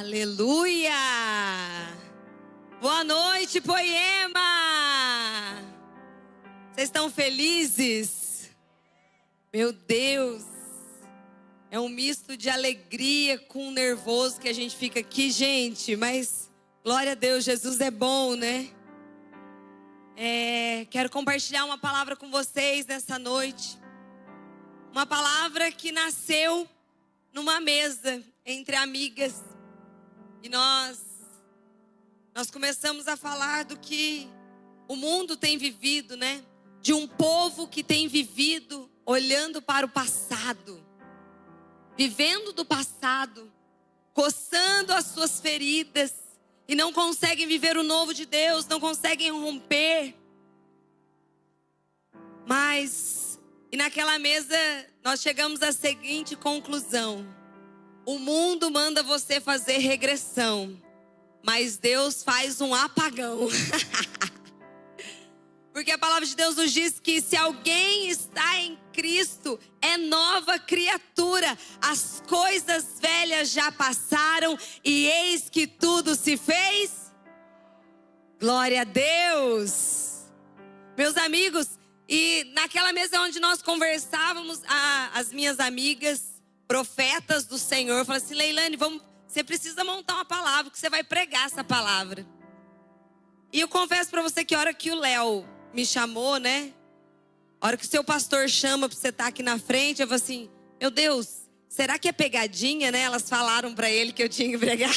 Aleluia! Boa noite, Poema! Vocês estão felizes? Meu Deus! É um misto de alegria com nervoso que a gente fica aqui, gente. Mas, glória a Deus, Jesus é bom, né? Quero compartilhar uma palavra com vocês nessa noite. Uma palavra que nasceu numa mesa entre amigas. E nós começamos a falar do que o mundo tem vivido, né? De um povo que tem vivido olhando para o passado. Vivendo do passado. Coçando as suas feridas. E não conseguem viver o novo de Deus. Não conseguem romper. E naquela mesa nós chegamos à seguinte conclusão. O mundo manda você fazer regressão, mas Deus faz um apagão. Porque a palavra de Deus nos diz que se alguém está em Cristo, é nova criatura. As coisas velhas já passaram e eis que tudo se fez. Glória a Deus. Meus amigos, e naquela mesa onde nós conversávamos, as minhas amigas, profetas do Senhor, falaram assim: Leilane, você precisa montar uma palavra, que você vai pregar essa palavra. E eu confesso para você que a hora que o Léo me chamou, né? A hora que o seu pastor chama para você estar aqui na frente, eu falei assim: meu Deus, será que é pegadinha, né? Elas falaram para ele que eu tinha que pregar.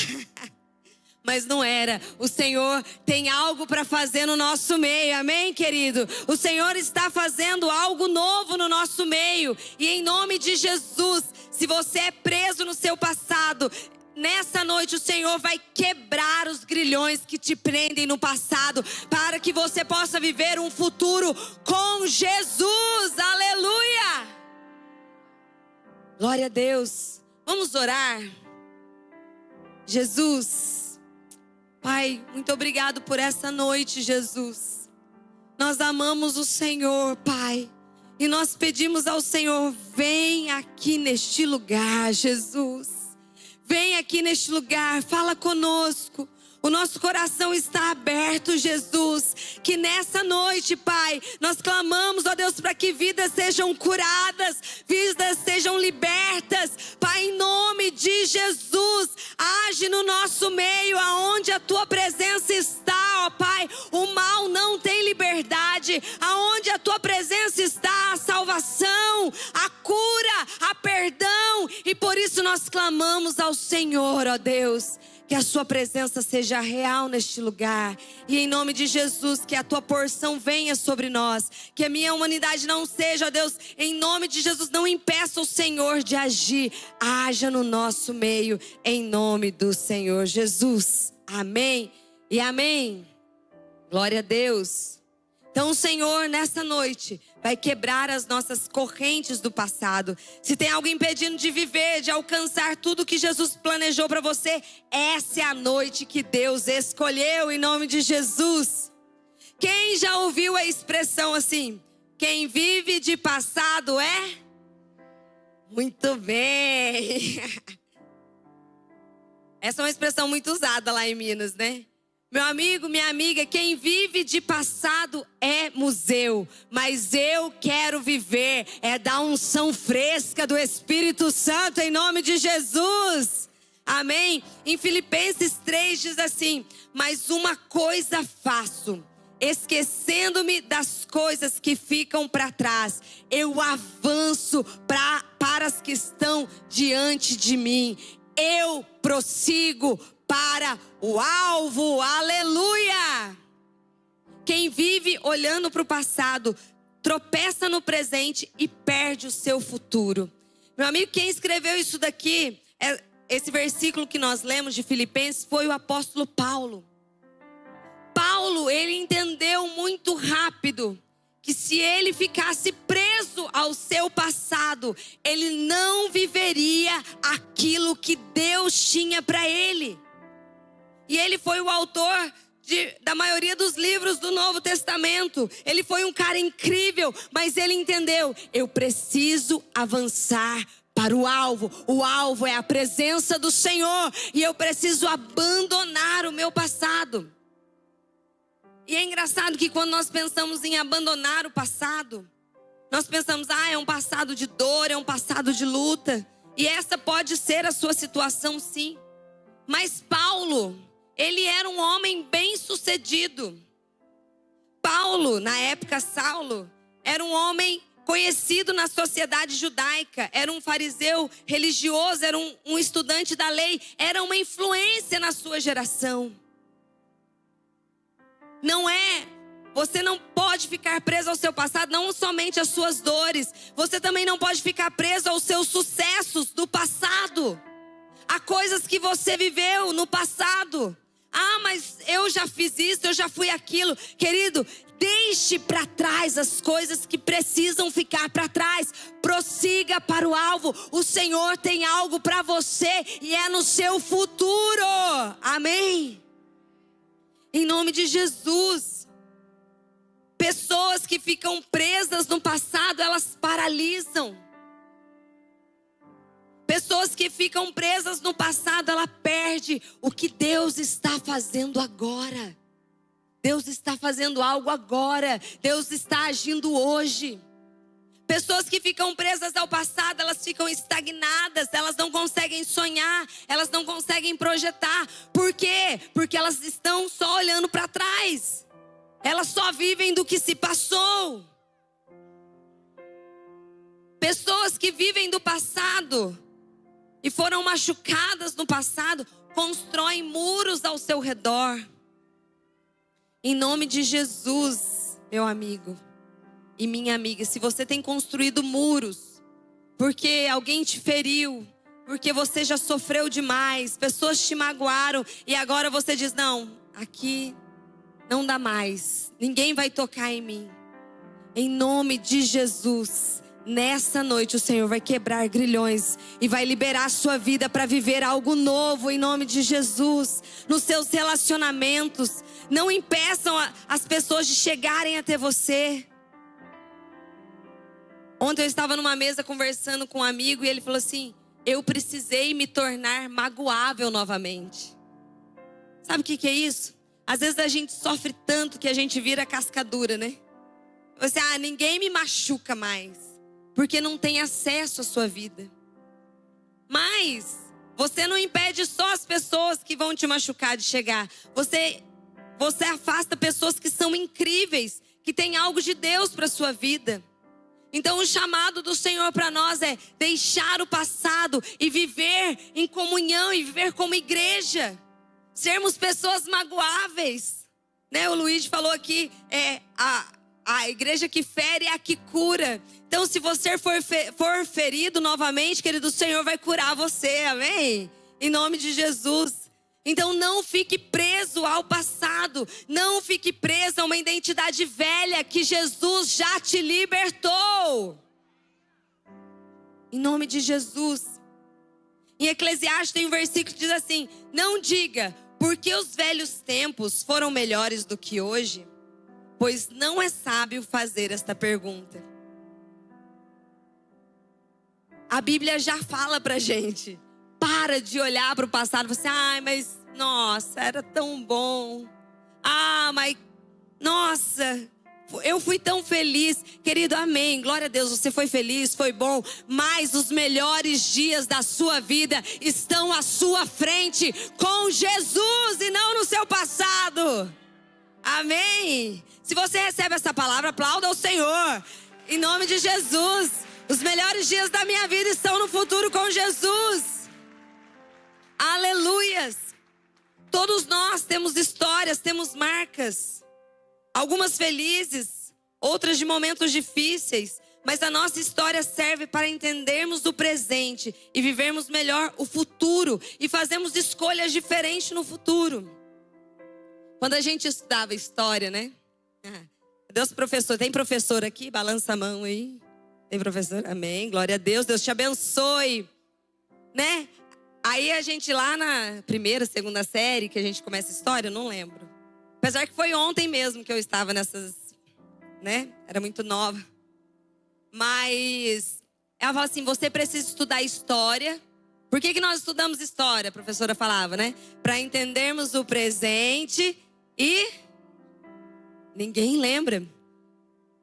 Mas não era. O Senhor tem algo para fazer no nosso meio. Amém, querido? O Senhor está fazendo algo novo no nosso meio. E em nome de Jesus, se você é preso no seu passado, nessa noite o Senhor vai quebrar os grilhões que te prendem no passado, para que você possa viver um futuro com Jesus. Aleluia! Glória a Deus. Vamos orar. Jesus, Pai, muito obrigado por essa noite, Jesus. Nós amamos o Senhor, Pai. E nós pedimos ao Senhor, vem aqui neste lugar, Jesus. Vem aqui neste lugar, fala conosco. O nosso coração está aberto, Jesus. Que nessa noite, Pai, nós clamamos, ó Deus, para que vidas sejam curadas, vidas sejam libertas. Pai, em nome de Jesus, age no nosso meio, aonde a Tua presença está, ó Pai. O mal não tem liberdade. Aonde a Tua presença está, a salvação, a cura, a perdão. E por isso nós clamamos ao Senhor, ó Deus. Que a sua presença seja real neste lugar. E em nome de Jesus, que a tua porção venha sobre nós. Que a minha humanidade não seja, ó Deus, em nome de Jesus, não impeça o Senhor de agir. Haja no nosso meio, em nome do Senhor Jesus. Amém e amém. Glória a Deus. Então o Senhor, nessa noite, vai quebrar as nossas correntes do passado. Se tem algo impedindo de viver, de alcançar tudo que Jesus planejou para você, essa é a noite que Deus escolheu, em nome de Jesus. Quem já ouviu a expressão assim? Quem vive de passado é? Muito bem. Essa é uma expressão muito usada lá em Minas, né? Meu amigo, minha amiga, quem vive de passado é museu. Mas eu quero viver, da unção fresca do Espírito Santo, em nome de Jesus. Amém? Em Filipenses 3 diz assim: mas uma coisa faço, esquecendo-me das coisas que ficam para trás, eu avanço para as que estão diante de mim. Eu prossigo para o alvo, aleluia! Quem vive olhando para o passado, tropeça no presente e perde o seu futuro. Meu amigo, quem escreveu isso daqui, esse versículo que nós lemos de Filipenses, foi o apóstolo Paulo. Paulo, ele entendeu muito rápido que se ele ficasse preso ao seu passado, ele não viveria aquilo que Deus tinha para ele. E ele foi o autor da maioria dos livros do Novo Testamento. Ele foi um cara incrível, mas ele entendeu: eu preciso avançar para o alvo. O alvo é a presença do Senhor. E eu preciso abandonar o meu passado. E é engraçado que quando nós pensamos em abandonar o passado, nós pensamos, é um passado de dor, é um passado de luta. E essa pode ser a sua situação, sim. Mas Paulo, ele era um homem bem-sucedido. Paulo, na época Saulo, era um homem conhecido na sociedade judaica. Era um fariseu religioso, era um estudante da lei. Era uma influência na sua geração. Você não pode ficar preso ao seu passado, não somente às suas dores. Você também não pode ficar preso aos seus sucessos do passado. Há coisas que você viveu no passado. Mas eu já fiz isso, eu já fui aquilo. Querido, deixe para trás as coisas que precisam ficar para trás. Prossiga para o alvo. O Senhor tem algo para você e é no seu futuro. Amém? Em nome de Jesus. Pessoas que ficam presas no passado, elas paralisam. Pessoas que ficam presas no passado, ela perde o que Deus está fazendo agora. Deus está fazendo algo agora. Deus está agindo hoje. Pessoas que ficam presas ao passado, elas ficam estagnadas, elas não conseguem sonhar, elas não conseguem projetar. Por quê? Porque elas estão só olhando para trás. Elas só vivem do que se passou. Pessoas que vivem do passado e foram machucadas no passado, constroem muros ao seu redor. Em nome de Jesus, meu amigo e minha amiga, se você tem construído muros, porque alguém te feriu, porque você já sofreu demais, pessoas te magoaram, e agora você diz, não, aqui não dá mais, ninguém vai tocar em mim. Em nome de Jesus, nessa noite o Senhor vai quebrar grilhões e vai liberar a sua vida para viver algo novo em nome de Jesus. Nos seus relacionamentos, não impeçam as pessoas de chegarem até você. Ontem eu estava numa mesa conversando com um amigo e ele falou assim, eu precisei me tornar magoável novamente. Sabe o que é isso? Às vezes a gente sofre tanto que a gente vira cascadura, né? Você, ninguém me machuca mais, porque não tem acesso à sua vida. Mas você não impede só as pessoas que vão te machucar de chegar. Você afasta pessoas que são incríveis, que têm algo de Deus para a sua vida. Então o chamado do Senhor para nós é deixar o passado e viver em comunhão e viver como igreja. Sermos pessoas magoáveis, né? O Luiz falou aqui, a igreja que fere é a que cura. Então se você for ferido novamente, querido, o Senhor vai curar você, amém? Em nome de Jesus. Então não fique preso ao passado, não fique preso a uma identidade velha que Jesus já te libertou. Em nome de Jesus. Em Eclesiastes tem um versículo que diz assim, não diga, porque os velhos tempos foram melhores do que hoje, pois não é sábio fazer esta pergunta. A Bíblia já fala pra gente. Para de olhar para o passado e falar assim, mas nossa, era tão bom. Mas nossa, eu fui tão feliz. Querido, amém, glória a Deus, você foi feliz, foi bom. Mas os melhores dias da sua vida estão à sua frente com Jesus e não no seu passado. Amém? Se você recebe essa palavra, aplauda ao Senhor. Em nome de Jesus. Os melhores dias da minha vida estão no futuro com Jesus. Aleluias. Todos nós temos histórias, temos marcas. Algumas felizes, outras de momentos difíceis. Mas a nossa história serve para entendermos o presente e vivermos melhor o futuro. E fazermos escolhas diferentes no futuro. Quando a gente estudava história, né? Deus, professor, tem professor aqui? Balança a mão aí. Tem professor? Amém, glória a Deus. Deus te abençoe. Né? Aí a gente lá na primeira, segunda série, que a gente começa a história, eu não lembro. Apesar que foi ontem mesmo que eu estava nessas, né? Era muito nova. Mas Ela fala assim, você precisa estudar história. Por que nós estudamos história? A professora falava, né? Para entendermos o presente e... ninguém lembra.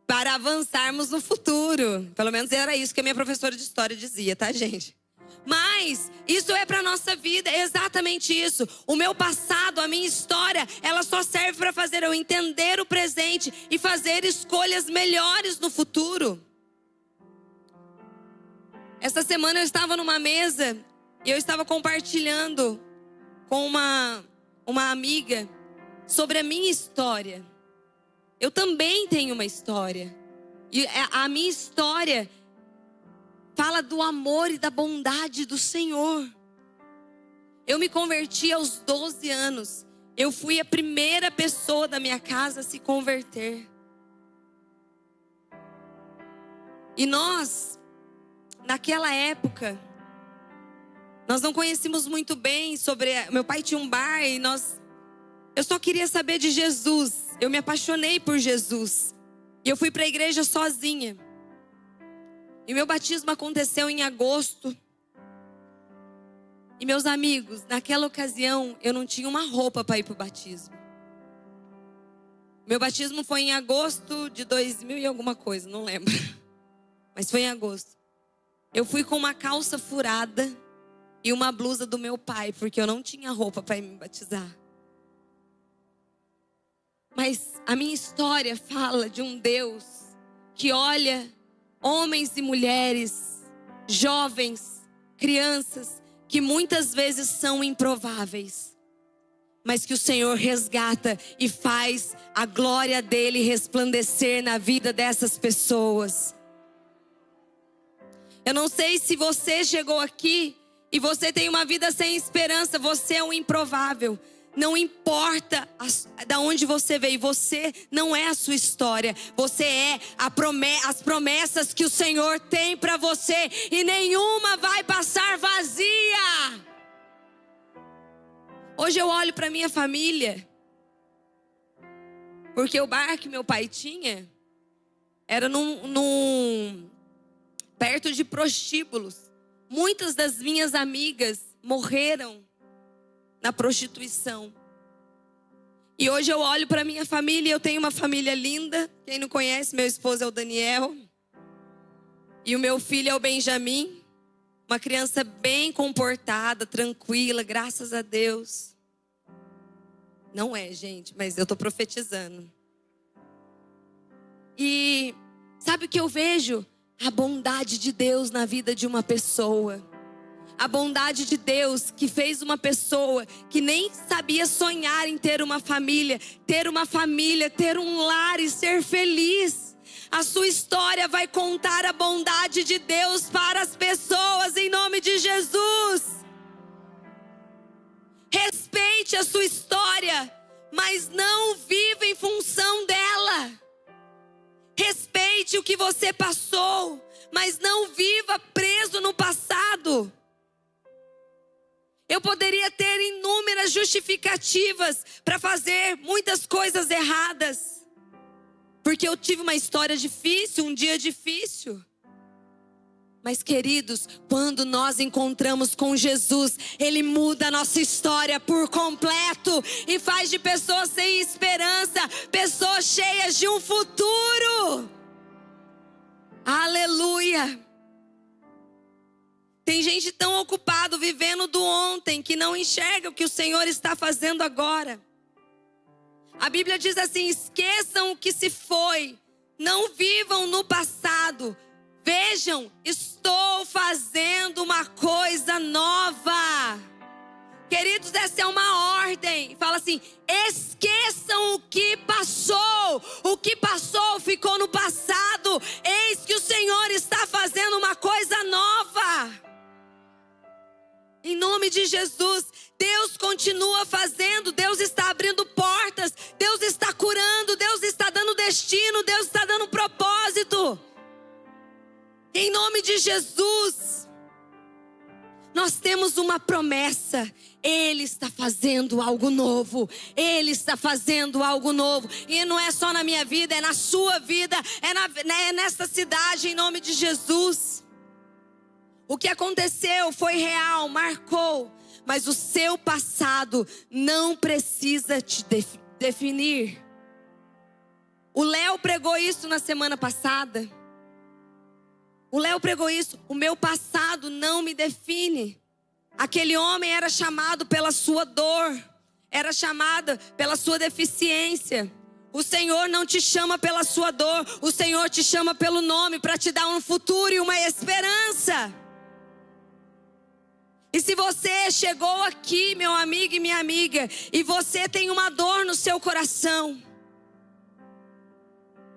Para avançarmos no futuro. Pelo menos era isso que a minha professora de história dizia, tá, gente? Mas isso é para nossa vida, é exatamente isso. O meu passado, a minha história, ela só serve para fazer eu entender o presente e fazer escolhas melhores no futuro. Essa semana eu estava numa mesa e eu estava compartilhando com uma amiga sobre a minha história. Eu também tenho uma história. E a minha história fala do amor e da bondade do Senhor. Eu me converti aos 12 anos. Eu fui a primeira pessoa da minha casa a se converter. E nós, naquela época, nós não conhecíamos muito bem sobre... Meu pai tinha um bar e eu só queria saber de Jesus. Eu me apaixonei por Jesus. E eu fui para a igreja sozinha. E meu batismo aconteceu em agosto. E meus amigos, naquela ocasião, eu não tinha uma roupa para ir para o batismo. Meu batismo foi em agosto de 2000 e alguma coisa, não lembro. Mas foi em agosto. Eu fui com uma calça furada e uma blusa do meu pai, porque eu não tinha roupa para me batizar. Mas a minha história fala de um Deus que olha homens e mulheres, jovens, crianças, que muitas vezes são improváveis, mas que o Senhor resgata e faz a glória dele resplandecer na vida dessas pessoas. Eu não sei se você chegou aqui e você tem uma vida sem esperança, você é um improvável. Não importa da onde você veio, você não é a sua história. Você é as promessas que o Senhor tem para você. E nenhuma vai passar vazia. Hoje eu olho para minha família. Porque o bar que meu pai tinha era perto de prostíbulos. Muitas das minhas amigas morreram na prostituição. E hoje eu olho para minha família, eu tenho uma família linda. Quem não conhece, meu esposo é o Daniel. E o meu filho é o Benjamin. Uma criança bem comportada, tranquila, graças a Deus. Não é, gente, mas eu estou profetizando. E sabe o que eu vejo? A bondade de Deus na vida de uma pessoa. A bondade de Deus que fez uma pessoa que nem sabia sonhar em ter uma família, ter um lar e ser feliz. A sua história vai contar a bondade de Deus para as pessoas em nome de Jesus. Respeite a sua história, mas não viva em função dela. Respeite o que você passou, mas não viva preso no passado. Eu poderia ter inúmeras justificativas para fazer muitas coisas erradas. Porque eu tive uma história difícil, um dia difícil. Mas queridos, quando nós encontramos com Jesus, Ele muda a nossa história por completo. E faz de pessoas sem esperança, pessoas cheias de um futuro. Aleluia. Tem gente tão ocupada vivendo do ontem que não enxerga o que o Senhor está fazendo agora. A Bíblia diz assim: esqueçam o que se foi, não vivam no passado. Vejam, estou fazendo uma coisa nova. Queridos, essa é uma ordem. Fala assim: esqueçam o que passou. O que passou ficou no passado. Eis que o Senhor está fazendo uma coisa nova. Em nome de Jesus, Deus continua fazendo, Deus está abrindo portas, Deus está curando, Deus está dando destino, Deus está dando propósito. Em nome de Jesus, nós temos uma promessa. Ele está fazendo algo novo. Ele está fazendo algo novo. E não é só na minha vida, é na sua vida, é nessa cidade, em nome de Jesus. O que aconteceu foi real, marcou. Mas o seu passado não precisa te definir. O Léo pregou isso na semana passada. O Léo pregou isso. O meu passado não me define. Aquele homem era chamado pela sua dor. Era chamado pela sua deficiência. O Senhor não te chama pela sua dor. O Senhor te chama pelo nome para te dar um futuro e uma esperança. E se você chegou aqui, meu amigo e minha amiga, e você tem uma dor no seu coração,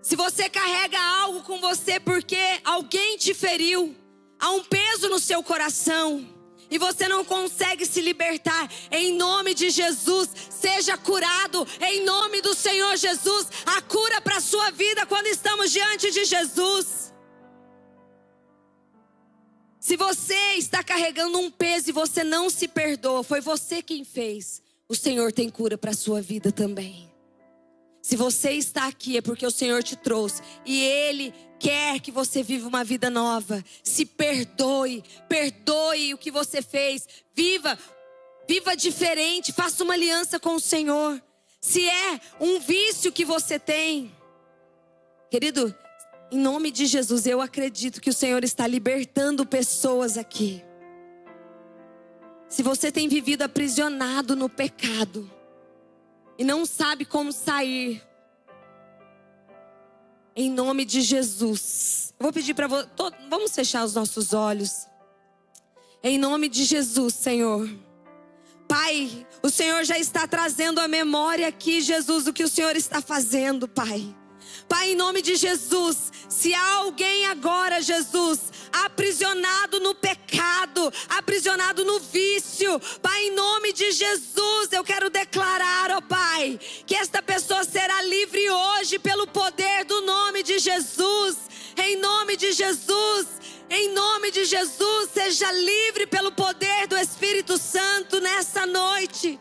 se você carrega algo com você porque alguém te feriu, há um peso no seu coração, e você não consegue se libertar, em nome de Jesus, seja curado, em nome do Senhor Jesus, a cura para a sua vida quando estamos diante de Jesus. Se você está carregando um peso e você não se perdoa, foi você quem fez, o Senhor tem cura para a sua vida também. Se você está aqui é porque o Senhor te trouxe e Ele quer que você viva uma vida nova. Se perdoe, perdoe o que você fez, viva diferente, faça uma aliança com o Senhor. Se é um vício que você tem, querido, em nome de Jesus, eu acredito que o Senhor está libertando pessoas aqui. Se você tem vivido aprisionado no pecado e não sabe como sair, em nome de Jesus, eu vou pedir para você, vamos fechar os nossos olhos. Em nome de Jesus, Senhor. Pai, o Senhor já está trazendo à memória aqui, Jesus, o que o Senhor está fazendo, Pai. Pai, em nome de Jesus, se há alguém agora, Jesus, aprisionado no pecado, aprisionado no vício, Pai, em nome de Jesus, eu quero declarar, ó Pai, que esta pessoa será livre hoje pelo poder do nome de Jesus. Em nome de Jesus, em nome de Jesus, seja livre pelo poder do Espírito Santo nessa noite.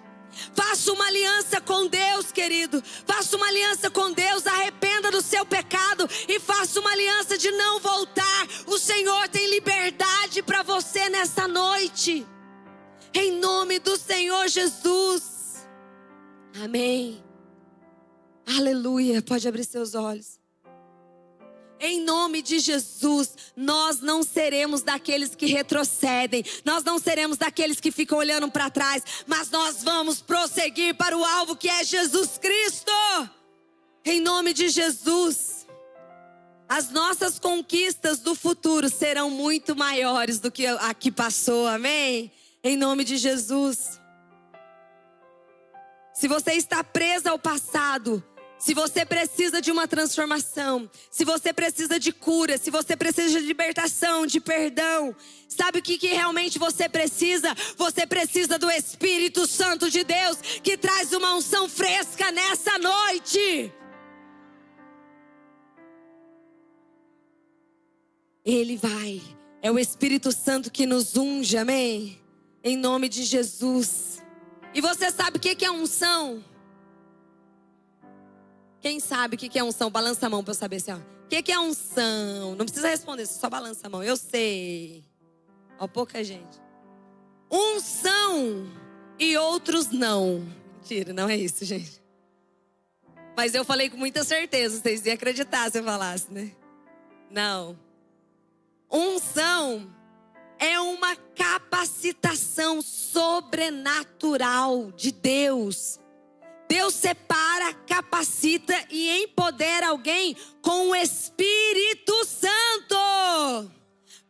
Faça uma aliança com Deus, querido. Faça uma aliança com Deus. Arrependa do seu pecado e faça uma aliança de não voltar. O Senhor tem liberdade para você nessa noite. Em nome do Senhor Jesus. Amém. Aleluia. Pode abrir seus olhos. Em nome de Jesus, nós não seremos daqueles que retrocedem. Nós não seremos daqueles que ficam olhando para trás. Mas nós vamos prosseguir para o alvo que é Jesus Cristo. Em nome de Jesus. As nossas conquistas do futuro serão muito maiores do que a que passou. Amém? Em nome de Jesus. Se você está presa ao passado, se você precisa de uma transformação, se você precisa de cura, se você precisa de libertação, de perdão, sabe o que realmente você precisa? Você precisa do Espírito Santo de Deus, que traz uma unção fresca nessa noite. Ele vai, é o Espírito Santo que nos unge, amém? Em nome de Jesus. E você sabe o que é unção? Quem sabe o que é unção? Balança a mão para eu saber assim, ó. O que é unção? Não precisa responder, só balança a mão. Eu sei. Ó, pouca gente. Unção e outros não. Mentira, não é isso, gente. Mas eu falei com muita certeza, vocês iam acreditar se eu falasse, né? Não. Unção é uma capacitação sobrenatural de Deus. Deus separa, capacita e empodera alguém com o Espírito Santo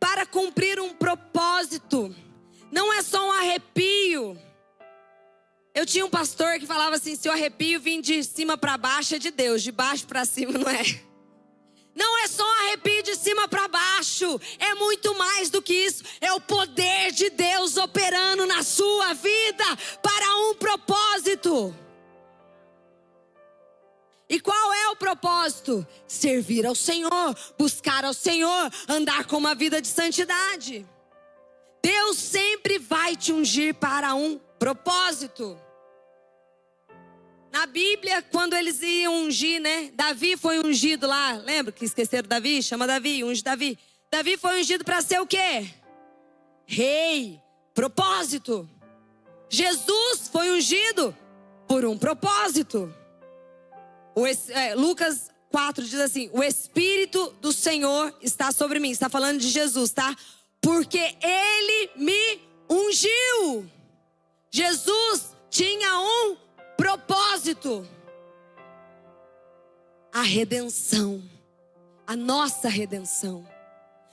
para cumprir um propósito. Não é só um arrepio. Eu tinha um pastor que falava assim: se o arrepio vir de cima para baixo é de Deus, de baixo para cima não é. Não é só um arrepio de cima para baixo, é muito mais do que isso. É o poder de Deus operando na sua vida para um propósito. E qual é o propósito? Servir ao Senhor, buscar ao Senhor, andar com uma vida de santidade. Deus sempre vai te ungir para um propósito. Na Bíblia, quando eles iam ungir, né? Davi foi ungido lá. Lembra que esqueceram Davi? Chama Davi, unge Davi. Davi foi ungido para ser o quê? rei, propósito. Jesus foi ungido por um propósito. Lucas 4 diz assim: o Espírito do Senhor está sobre mim. Está falando de Jesus, tá? Porque Ele me ungiu. Jesus tinha um propósito. A redenção. A nossa redenção.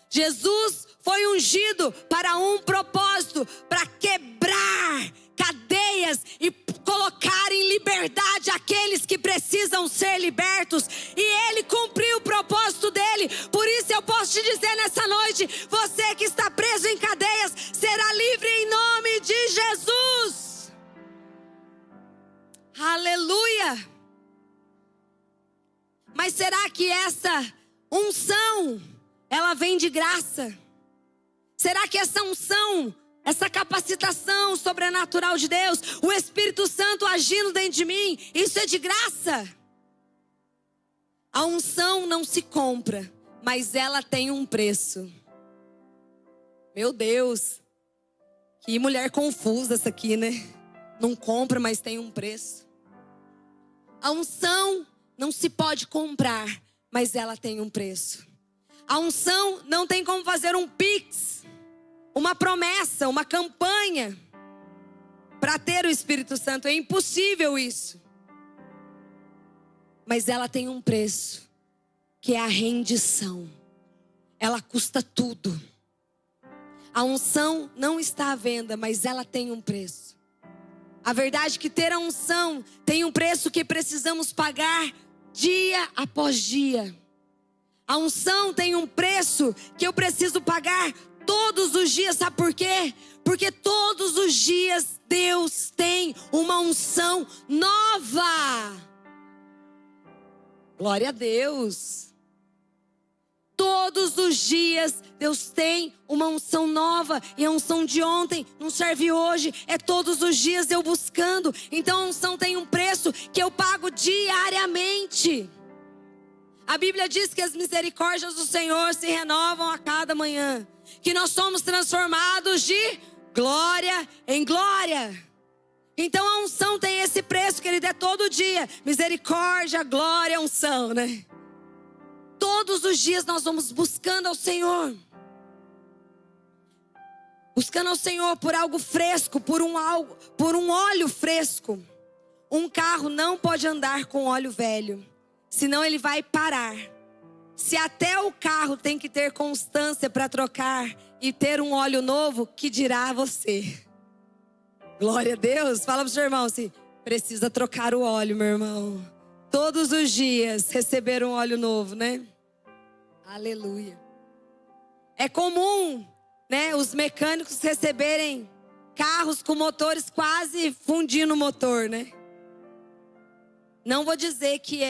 Jesus foi ungido para um propósito, para quebrar cadeias e colocar em liberdade aqueles que precisam ser libertos. E Ele cumpriu o propósito dele. Por isso eu posso te dizer nessa noite: você que está preso em cadeias será livre em nome de Jesus. Aleluia. Mas será que essa unção, ela vem de graça? Será que essa unção, essa capacitação sobrenatural de Deus, o Espírito Santo agindo dentro de mim, isso é de graça? A unção não se compra, mas ela tem um preço. Meu Deus, que mulher confusa essa aqui, né? Não compra, mas tem um preço. A unção não se pode comprar, mas ela tem um preço. A unção não tem como fazer um pix, uma promessa, uma campanha para ter o Espírito Santo. É impossível isso. Mas ela tem um preço, que é a rendição. Ela custa tudo. A unção não está à venda, mas ela tem um preço. A verdade é que ter a unção tem um preço que precisamos pagar dia após dia. A unção tem um preço que eu preciso pagar todos os dias. Sabe por quê? Porque todos os dias Deus tem uma unção nova. Glória a Deus. Todos os dias Deus tem uma unção nova. E a unção de ontem não serve hoje. É todos os dias eu buscando. Então a unção tem um preço que eu pago diariamente. A Bíblia diz que as misericórdias do Senhor se renovam a cada manhã. Que nós somos transformados de glória em glória. Então a unção tem esse preço, querido, é todo dia. Misericórdia, glória, unção, né? Todos os dias nós vamos buscando ao Senhor. Buscando ao Senhor por algo fresco, por um óleo fresco. Um carro não pode andar com óleo velho, senão ele vai parar. Se até o carro tem que ter constância para trocar e ter um óleo novo, que dirá você? Glória a Deus. Fala pro seu irmão assim: precisa trocar o óleo, meu irmão. Todos os dias receber um óleo novo, né? Aleluia. É comum, né, os mecânicos receberem carros com motores quase fundindo o motor, né? Não vou dizer que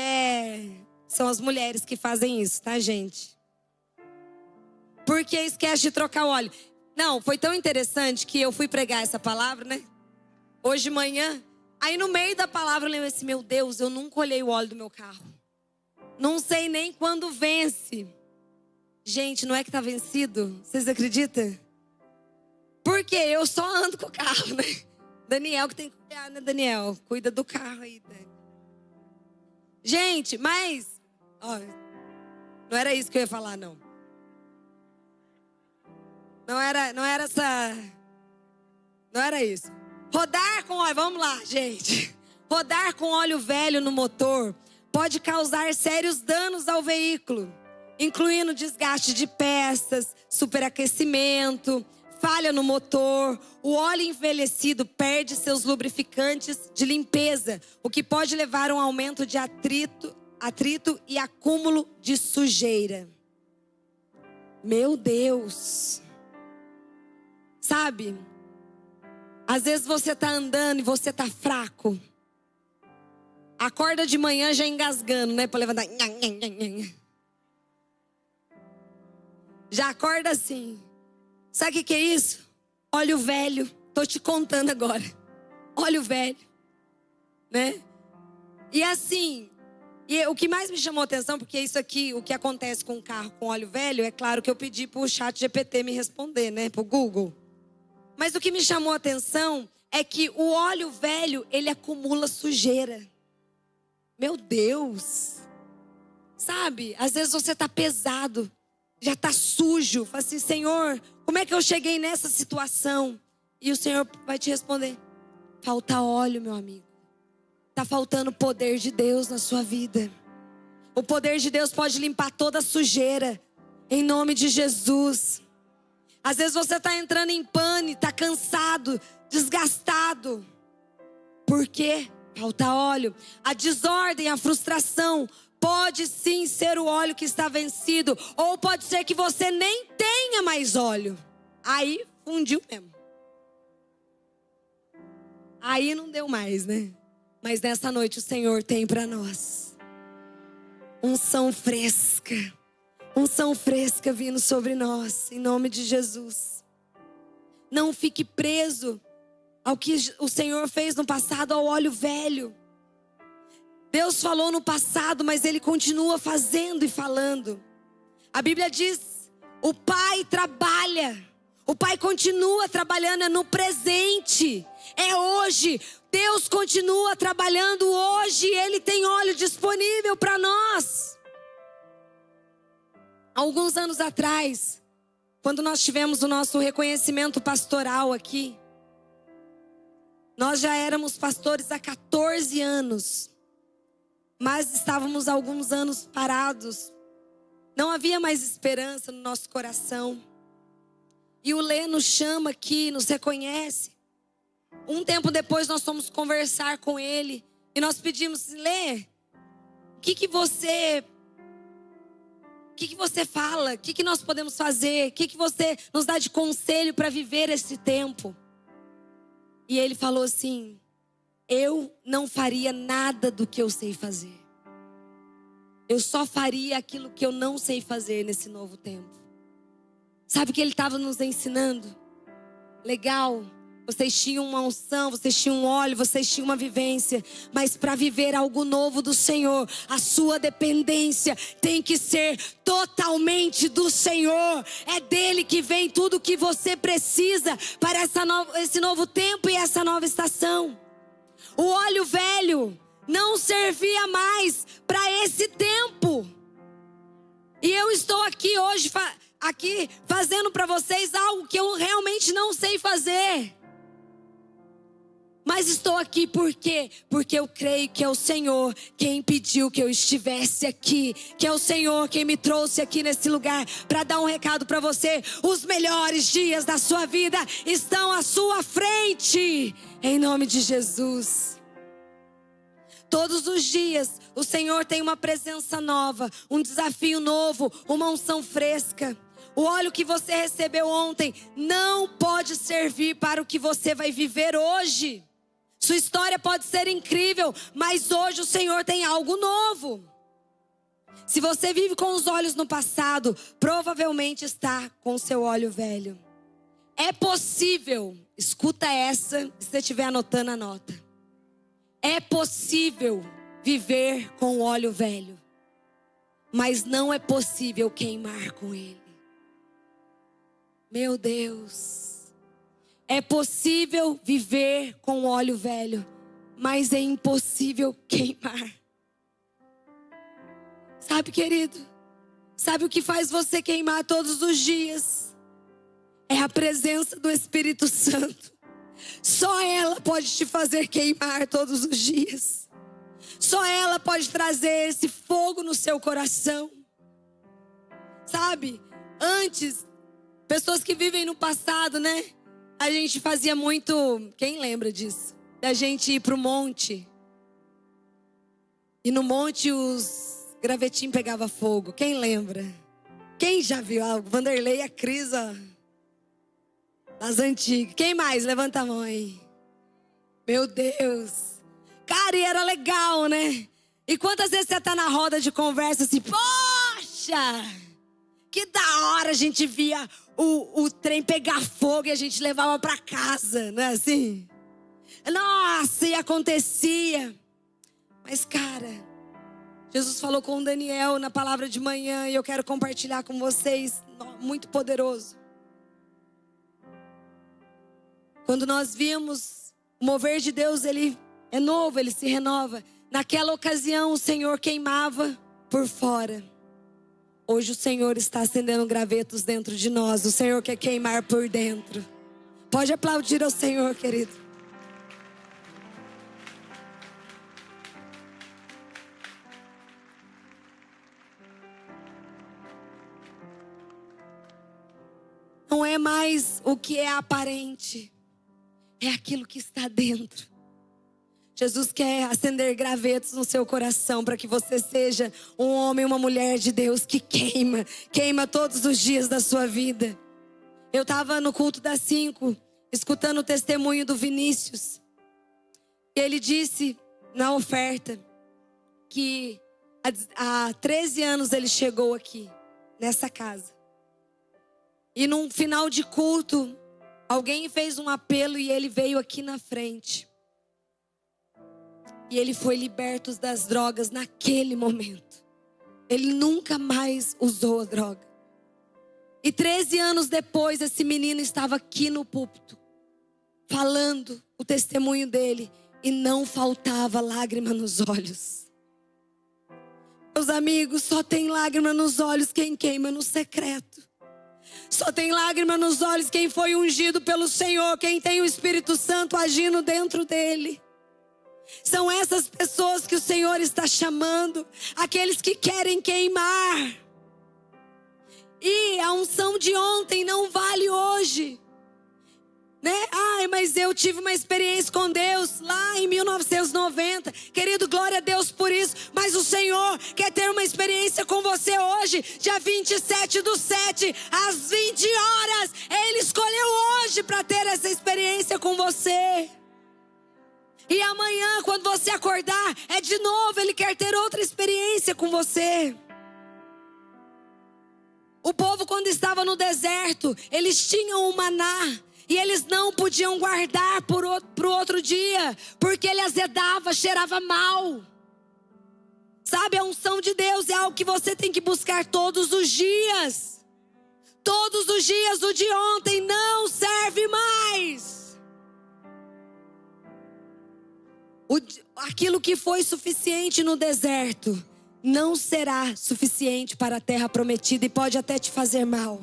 são as mulheres que fazem isso, tá, gente? Porque esquece de trocar o óleo. Não, foi tão interessante que eu fui pregar essa palavra, né? Hoje de manhã. Aí no meio da palavra eu lembro assim: meu Deus, eu nunca olhei o óleo do meu carro. Não sei nem quando vence. Gente, não é que tá vencido? Vocês acreditam? Porque eu só ando com o carro, né? Daniel que tem que cuidar, né, Daniel? Cuida do carro aí, Dani. Gente, mas... ó, não era isso que eu ia falar, não. Não era essa... Não era isso. Rodar com óleo, vamos lá, gente. Rodar com óleo velho no motor pode causar sérios danos ao veículo, incluindo desgaste de peças, superaquecimento, falha no motor. O óleo envelhecido perde seus lubrificantes de limpeza, o que pode levar a um aumento de atrito e acúmulo de sujeira. Meu Deus. Sabe? Às vezes você está andando e você está fraco. Acorda de manhã já engasgando, né? Para levantar. Já acorda assim. Sabe o que é isso? Óleo velho. Tô te contando agora. Óleo velho. Né? E assim, o que mais me chamou a atenção, porque isso aqui, o que acontece com um carro com óleo velho, é claro que eu pedi pro chat GPT me responder, né? Pro Google. Mas o que me chamou a atenção é que o óleo velho, ele acumula sujeira. Meu Deus! Sabe, às vezes você está pesado, já está sujo. Fala assim, Senhor, como é que eu cheguei nessa situação? E o Senhor vai te responder, falta óleo, meu amigo. Está faltando o poder de Deus na sua vida. O poder de Deus pode limpar toda a sujeira, em nome de Jesus. Às vezes você está entrando em pane, está cansado, desgastado. Por quê? Falta óleo. A desordem, a frustração pode sim ser o óleo que está vencido. Ou pode ser que você nem tenha mais óleo. Aí fundiu mesmo. Aí não deu mais, né? Mas nessa noite o Senhor tem para nós unção fresca. Unção fresca vindo sobre nós, em nome de Jesus. Não fique preso ao que o Senhor fez no passado, ao óleo velho. Deus falou no passado, mas Ele continua fazendo e falando. A Bíblia diz, o Pai trabalha. O Pai continua trabalhando, é no presente. É hoje. Deus continua trabalhando hoje. Ele tem óleo disponível para nós. Alguns anos atrás, quando nós tivemos o nosso reconhecimento pastoral aqui, nós já éramos pastores há 14 anos. Mas estávamos há alguns anos parados. Não havia mais esperança no nosso coração. E o Lê nos chama aqui, nos reconhece. Um tempo depois nós fomos conversar com ele. E nós pedimos, Lê, o que você fala? O que nós podemos fazer? O que você nos dá de conselho para viver esse tempo? E ele falou assim, eu não faria nada do que eu sei fazer. Eu só faria aquilo que eu não sei fazer nesse novo tempo. Sabe o que ele estava nos ensinando? Legal, vocês tinham uma unção, vocês tinham um óleo, vocês tinham uma vivência. Mas para viver algo novo do Senhor, a sua dependência tem que ser totalmente do Senhor. É dele que vem tudo o que você precisa para esse novo tempo e essa nova estação. O óleo velho não servia mais para esse tempo. E eu estou aqui hoje fazendo para vocês algo que eu realmente não sei fazer. Mas estou aqui por quê? Porque eu creio que é o Senhor quem impediu que eu estivesse aqui. Que é o Senhor quem me trouxe aqui nesse lugar para dar um recado para você. Os melhores dias da sua vida estão à sua frente. Em nome de Jesus. Todos os dias o Senhor tem uma presença nova, um desafio novo, uma unção fresca. O óleo que você recebeu ontem não pode servir para o que você vai viver hoje. Sua história pode ser incrível, mas hoje o Senhor tem algo novo. Se você vive com os olhos no passado, provavelmente está com o seu óleo velho. É possível, escuta essa, se você estiver anotando, anota. É possível viver com o óleo velho, mas não é possível queimar com ele. Meu Deus. É possível viver com o óleo velho, mas é impossível queimar. Sabe, querido? Sabe o que faz você queimar todos os dias? É a presença do Espírito Santo. Só ela pode te fazer queimar todos os dias. Só ela pode trazer esse fogo no seu coração. Sabe? Antes, pessoas que vivem no passado, né? A gente fazia muito, quem lembra disso? Da gente ir pro monte. E no monte os gravetinhos pegavam fogo. Quem lembra? Quem já viu algo? Vanderlei e a Cris, ó. Das antigas. Quem mais? Levanta a mão aí. Meu Deus. Cara, e era legal, né? E quantas vezes você tá na roda de conversa assim, poxa, que da hora a gente via o trem pegar fogo e a gente levava pra casa, não é assim? Nossa, e acontecia. Mas cara, Jesus falou com Daniel na palavra de manhã e eu quero compartilhar com vocês, muito poderoso. Quando nós vimos o mover de Deus, ele é novo, ele se renova. Naquela ocasião o Senhor queimava por fora. Hoje o Senhor está acendendo gravetos dentro de nós. O Senhor quer queimar por dentro. Pode aplaudir ao Senhor, querido. Não é mais o que é aparente, é aquilo que está dentro. Jesus quer acender gravetos no seu coração para que você seja um homem e uma mulher de Deus que queima todos os dias da sua vida. Eu estava no culto das 5, escutando o testemunho do Vinícius. Ele disse na oferta que há 13 anos ele chegou aqui, nessa casa. E num final de culto, alguém fez um apelo e ele veio aqui na frente. E ele foi liberto das drogas naquele momento. Ele nunca mais usou a droga. E 13 anos depois, esse menino estava aqui no púlpito, falando o testemunho dele. E não faltava lágrima nos olhos. Meus amigos, só tem lágrima nos olhos quem queima no secreto. Só tem lágrima nos olhos quem foi ungido pelo Senhor, quem tem o Espírito Santo agindo dentro dele. São essas pessoas que o Senhor está chamando, aqueles que querem queimar. E a unção de ontem não vale hoje, né? Ai, mas eu tive uma experiência com Deus lá em 1990. Querido, glória a Deus por isso. Mas o Senhor quer ter uma experiência com você hoje, dia 27/7, às 20 horas. Ele escolheu hoje para ter essa experiência com você. E amanhã, quando você acordar, é de novo. Ele quer ter outra experiência com você. O povo, quando estava no deserto, eles tinham o maná. E eles não podiam guardar para o outro dia, porque ele azedava, cheirava mal. Sabe, a unção de Deus é algo que você tem que buscar todos os dias. Todos os dias, o de ontem não serve mais. Aquilo que foi suficiente no deserto não será suficiente para a terra prometida e pode até te fazer mal.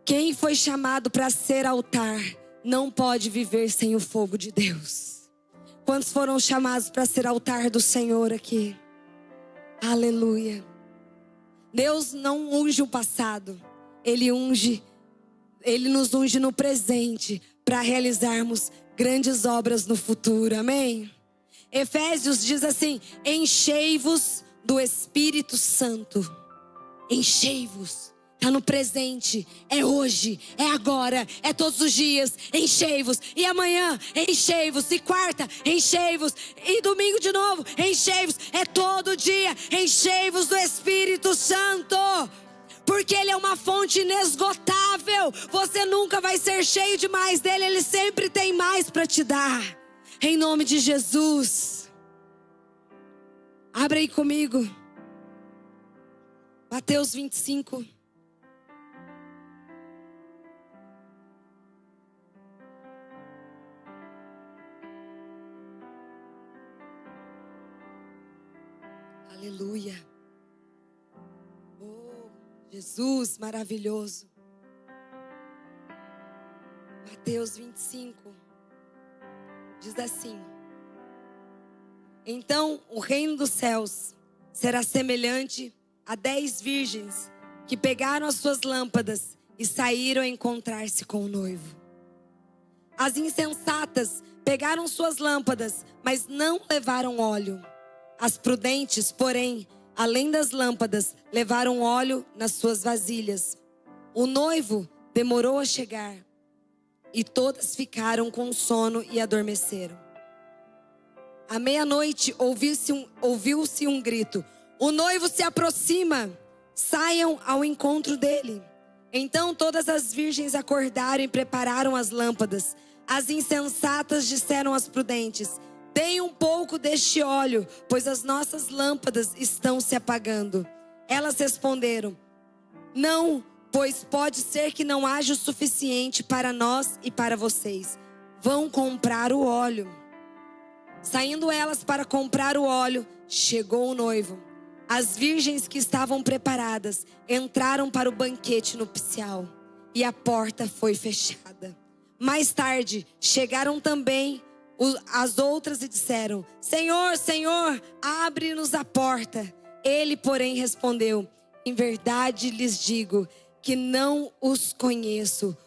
Quem foi chamado para ser altar não pode viver sem o fogo de Deus. Quantos foram chamados para ser altar do Senhor aqui? Aleluia. Deus não unge o passado. Ele nos unge no presente para realizarmos grandes obras no futuro. Amém? Efésios diz assim: enchei-vos do Espírito Santo. Enchei-vos. Está no presente, é hoje, é agora, é todos os dias. Enchei-vos, e amanhã enchei-vos, e quarta enchei-vos, e domingo de novo enchei-vos. É todo dia, enchei-vos do Espírito Santo, porque Ele é uma fonte inesgotável. Você nunca vai ser cheio demais dele, Ele sempre tem mais para te dar. Em nome de Jesus. Abre aí comigo Mateus 25. Aleluia. Oh, Jesus maravilhoso. Mateus 25 diz assim: então o reino dos céus será semelhante a 10 virgens que pegaram as suas lâmpadas e saíram a encontrar-se com o noivo. As insensatas pegaram suas lâmpadas, mas não levaram óleo. As prudentes, porém, além das lâmpadas, levaram óleo nas suas vasilhas. O noivo demorou a chegar, e todas ficaram com sono e adormeceram. À meia-noite ouviu-se um grito: o noivo se aproxima, saiam ao encontro dele. Então todas as virgens acordaram e prepararam as lâmpadas. As insensatas disseram às prudentes: deem um pouco deste óleo, pois as nossas lâmpadas estão se apagando. Elas responderam: não pois pode ser que não haja o suficiente para nós e para vocês. Vão comprar o óleo. Saindo elas para comprar o óleo, chegou o noivo. As virgens que estavam preparadas entraram para o banquete nupcial e a porta foi fechada. Mais tarde, chegaram também as outras e disseram: Senhor, Senhor, abre-nos a porta. Ele, porém, respondeu: em verdade lhes digo que não os conheço.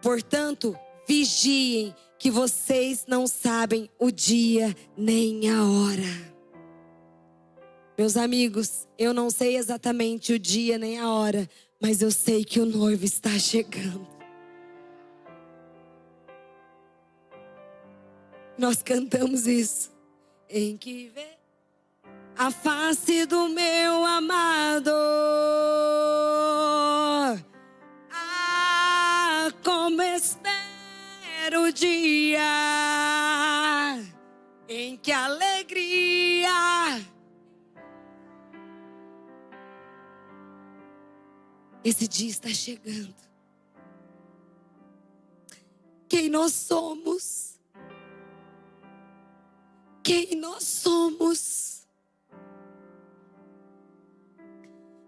Portanto, vigiem, que vocês não sabem o dia nem a hora. Meus amigos, eu não sei exatamente o dia nem a hora, mas eu sei que o noivo está chegando. Nós cantamos isso. Em que ver a face do meu amado. Ah, como espero o dia em que a alegria. Esse dia está chegando. Quem nós somos? Quem nós somos?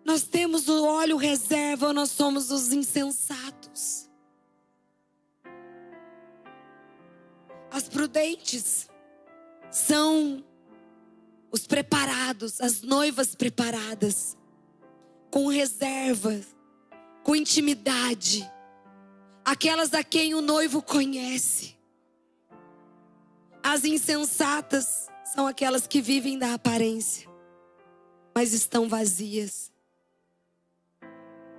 Nós temos o óleo reserva ou nós somos os insensatos? As prudentes são os preparados, as noivas preparadas, com reserva, com intimidade, aquelas a quem o noivo conhece. As insensatas são aquelas que vivem da aparência, mas estão vazias.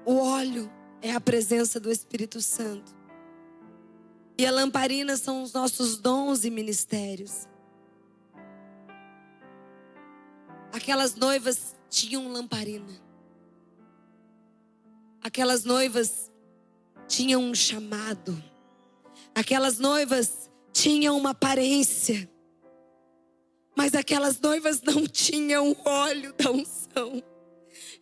O óleo é a presença do Espírito Santo. E a lamparina são os nossos dons e ministérios. Aquelas noivas tinham lamparina. Aquelas noivas tinham um chamado. Aquelas noivas tinham uma aparência. Mas aquelas noivas não tinham o óleo da unção.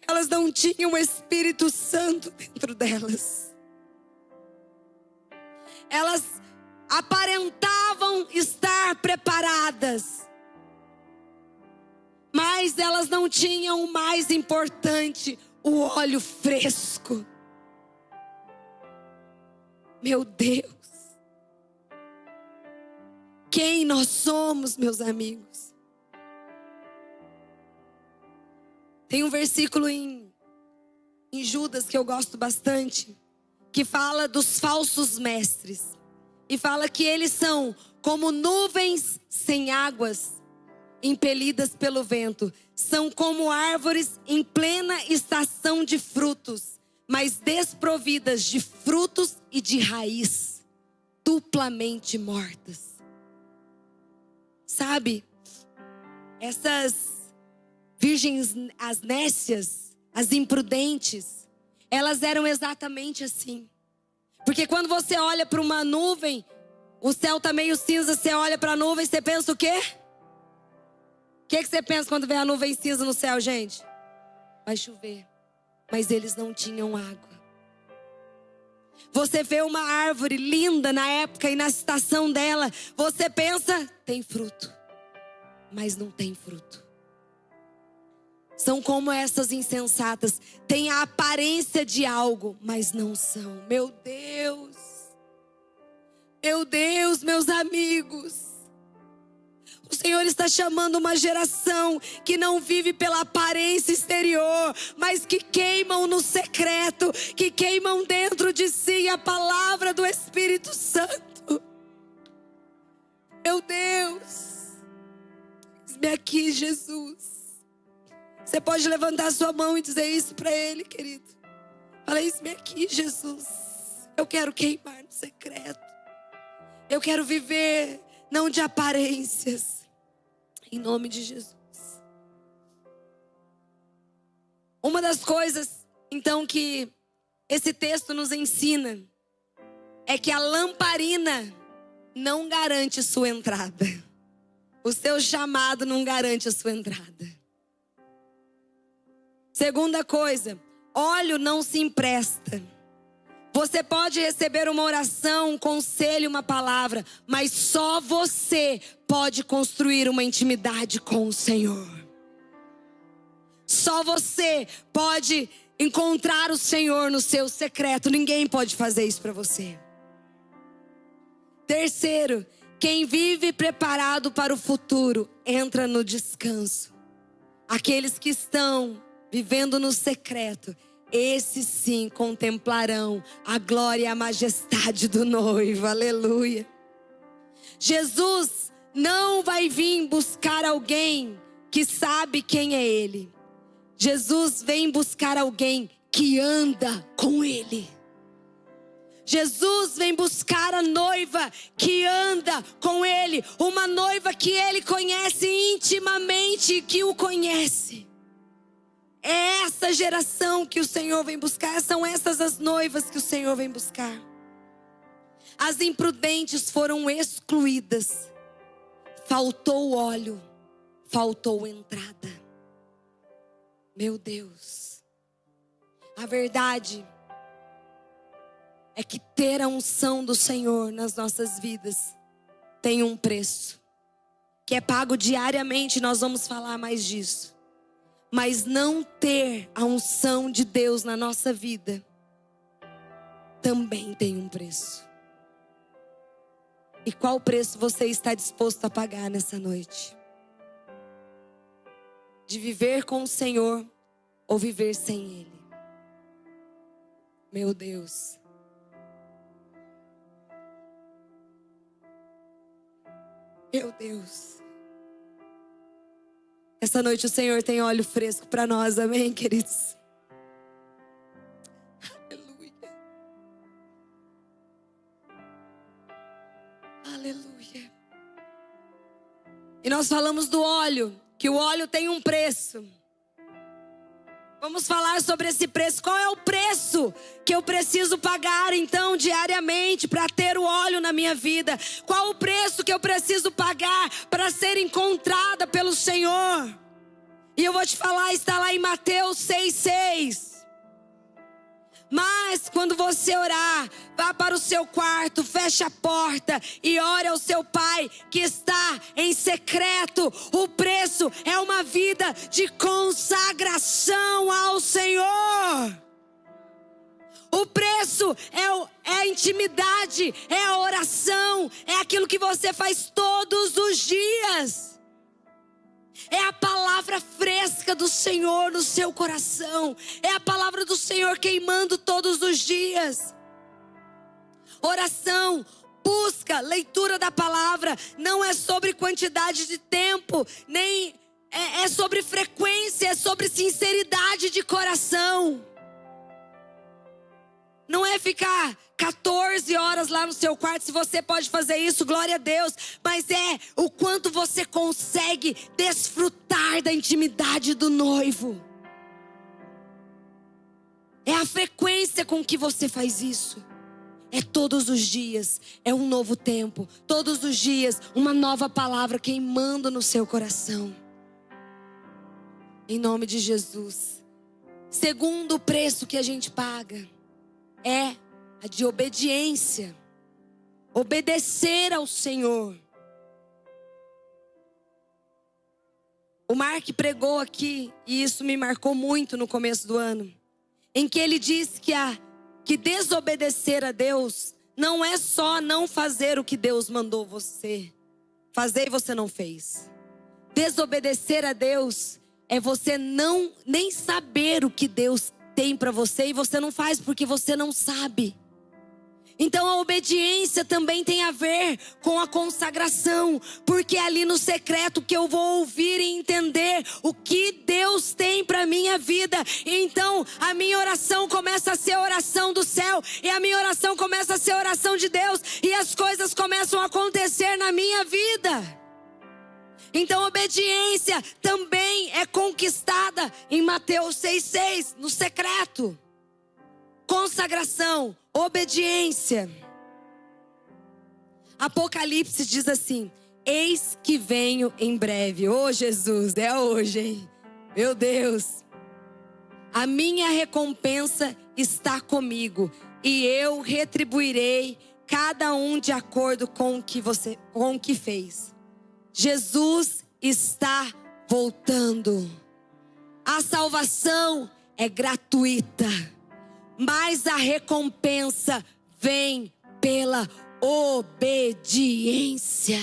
Elas não tinham o Espírito Santo dentro delas. Elas aparentavam estar preparadas, mas elas não tinham o mais importante, o óleo fresco. Meu Deus. Quem nós somos, meus amigos? Tem um versículo em Judas que eu gosto bastante, que fala dos falsos mestres. E fala que eles são como nuvens sem águas, impelidas pelo vento. São como árvores em plena estação de frutos, mas desprovidas de frutos e de raiz, duplamente mortas. Sabe, essas virgens, as nécias, as imprudentes, elas eram exatamente assim. Porque quando você olha para uma nuvem, o céu está meio cinza, você olha para a nuvem, você pensa o quê? O que você pensa quando vê a nuvem cinza no céu, gente? Vai chover. Mas eles não tinham água. Você vê uma árvore linda na época e na estação dela, você pensa, tem fruto. Mas não tem fruto. São como essas insensatas, têm a aparência de algo, mas não são. Meu Deus. Meu Deus, meus amigos. O Senhor está chamando uma geração que não vive pela aparência exterior, mas que queimam no secreto, que queimam dentro de si a palavra do Espírito Santo. Meu Deus. Eis-me aqui, Jesus. Você pode levantar sua mão e dizer isso para Ele, querido. Fala: eis-me aqui, Jesus. Eu quero queimar no secreto. Eu quero viver não de aparências. Em nome de Jesus. Uma das coisas, então, que esse texto nos ensina é que a lamparina não garante sua entrada. O seu chamado não garante a sua entrada. Segunda coisa, óleo não se empresta. Você pode receber uma oração, um conselho, uma palavra, mas só você pode construir uma intimidade com o Senhor. Só você pode encontrar o Senhor no seu secreto. Ninguém pode fazer isso para você. Terceiro, quem vive preparado para o futuro entra no descanso. Aqueles que estão vivendo no secreto, esses sim contemplarão a glória e a majestade do noivo. Aleluia. Jesus não vai vir buscar alguém que sabe quem é Ele. Jesus vem buscar alguém que anda com Ele. Jesus vem buscar a noiva que anda com Ele. Uma noiva que Ele conhece intimamente, que o conhece. É essa geração que o Senhor vem buscar. São essas as noivas que o Senhor vem buscar. As imprudentes foram excluídas. Faltou óleo, faltou entrada. Meu Deus. A verdade é que ter a unção do Senhor nas nossas vidas tem um preço, que é pago diariamente. Nós vamos falar mais disso. Mas não ter a unção de Deus na nossa vida também tem um preço. E qual preço você está disposto a pagar nessa noite? De viver com o Senhor ou viver sem Ele? Meu Deus. Meu Deus. Essa noite o Senhor tem óleo fresco para nós, amém, queridos? Aleluia. Aleluia. E nós falamos do óleo, que o óleo tem um preço. Vamos falar sobre esse preço. Qual é o preço que eu preciso pagar então diariamente para ter o óleo na minha vida? Qual o preço que eu preciso pagar para ser encontrada pelo Senhor? E eu vou te falar, está lá em Mateus 6,6. Mas quando você orar, vá para o seu quarto, feche a porta e ore ao seu Pai que está em secreto. O preço é uma vida de consagração ao Senhor. O preço é a intimidade, é a oração, é aquilo que você faz todos os dias. É a palavra fresca do Senhor no seu coração. É a palavra do Senhor queimando todos os dias. Oração, busca, leitura da palavra. Não é sobre quantidade de tempo, nem é sobre frequência, é sobre sinceridade de coração. Não é ficar 14 horas lá no seu quarto. Se você pode fazer isso, glória a Deus. Mas é o quanto você consegue desfrutar da intimidade do noivo. É a frequência com que você faz isso. É todos os dias, é um novo tempo. Todos os dias, uma nova palavra queimando no seu coração. Em nome de Jesus. Segundo o preço que a gente paga é a de obediência. Obedecer ao Senhor. O Mark pregou aqui, e isso me marcou muito no começo do ano, em que ele disse que desobedecer a Deus não é só não fazer o que Deus mandou você fazer e você não fez. Desobedecer a Deus é você nem saber o que Deus tem para você e você não faz porque você não sabe. Então a obediência também tem a ver com a consagração, porque é ali no secreto que eu vou ouvir e entender o que Deus tem para minha vida. Então a minha oração começa a ser a oração do céu, e a minha oração começa a ser a oração de Deus, e as coisas começam a acontecer na minha vida. Então obediência também é conquistada em Mateus 6,6, no secreto. Consagração, obediência. Apocalipse diz assim: eis que venho em breve. Ô Jesus, é hoje, hein? Meu Deus. A minha recompensa está comigo e eu retribuirei cada um de acordo com o que fez. Jesus está voltando. A salvação é gratuita, mas a recompensa vem pela obediência.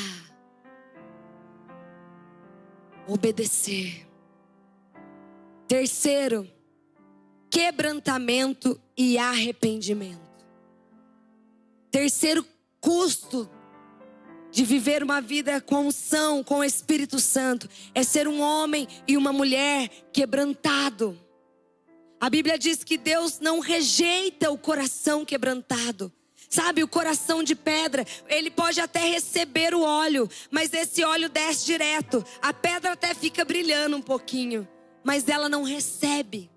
Obedecer. Terceiro, quebrantamento e arrependimento. Terceiro custo de viver uma vida com unção, com o Espírito Santo, é ser um homem e uma mulher quebrantado. A Bíblia diz que Deus não rejeita o coração quebrantado. Sabe, o coração de pedra, ele pode até receber o óleo, mas esse óleo desce direto. A pedra até fica brilhando um pouquinho, mas ela não recebe.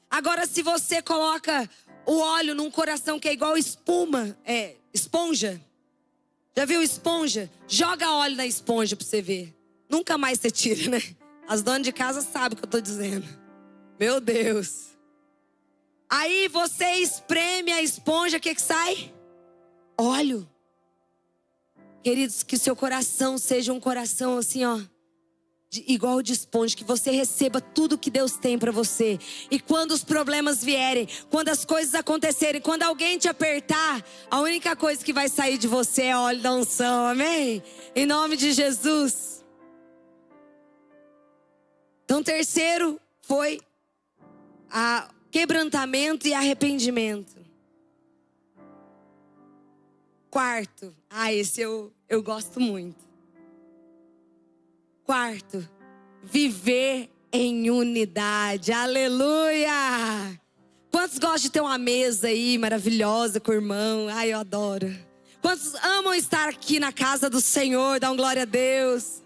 Agora, se você coloca o óleo num coração que é igual esponja. Já viu esponja? Joga óleo na esponja pra você ver. Nunca mais você tira, né? As donas de casa sabem o que eu tô dizendo. Meu Deus. Aí você espreme a esponja, o que sai? Óleo. Queridos, que seu coração seja um coração assim, ó, igual de esponja, que você receba tudo que Deus tem para você. E quando os problemas vierem, quando as coisas acontecerem, quando alguém te apertar, a única coisa que vai sair de você é óleo da unção, amém? Em nome de Jesus. Então, terceiro foi quebrantamento e arrependimento. Quarto, esse eu gosto muito. Quarto, viver em unidade. Aleluia! Quantos gostam de ter uma mesa aí maravilhosa com o irmão? Eu adoro. Quantos amam estar aqui na casa do Senhor? Dá glória a Deus.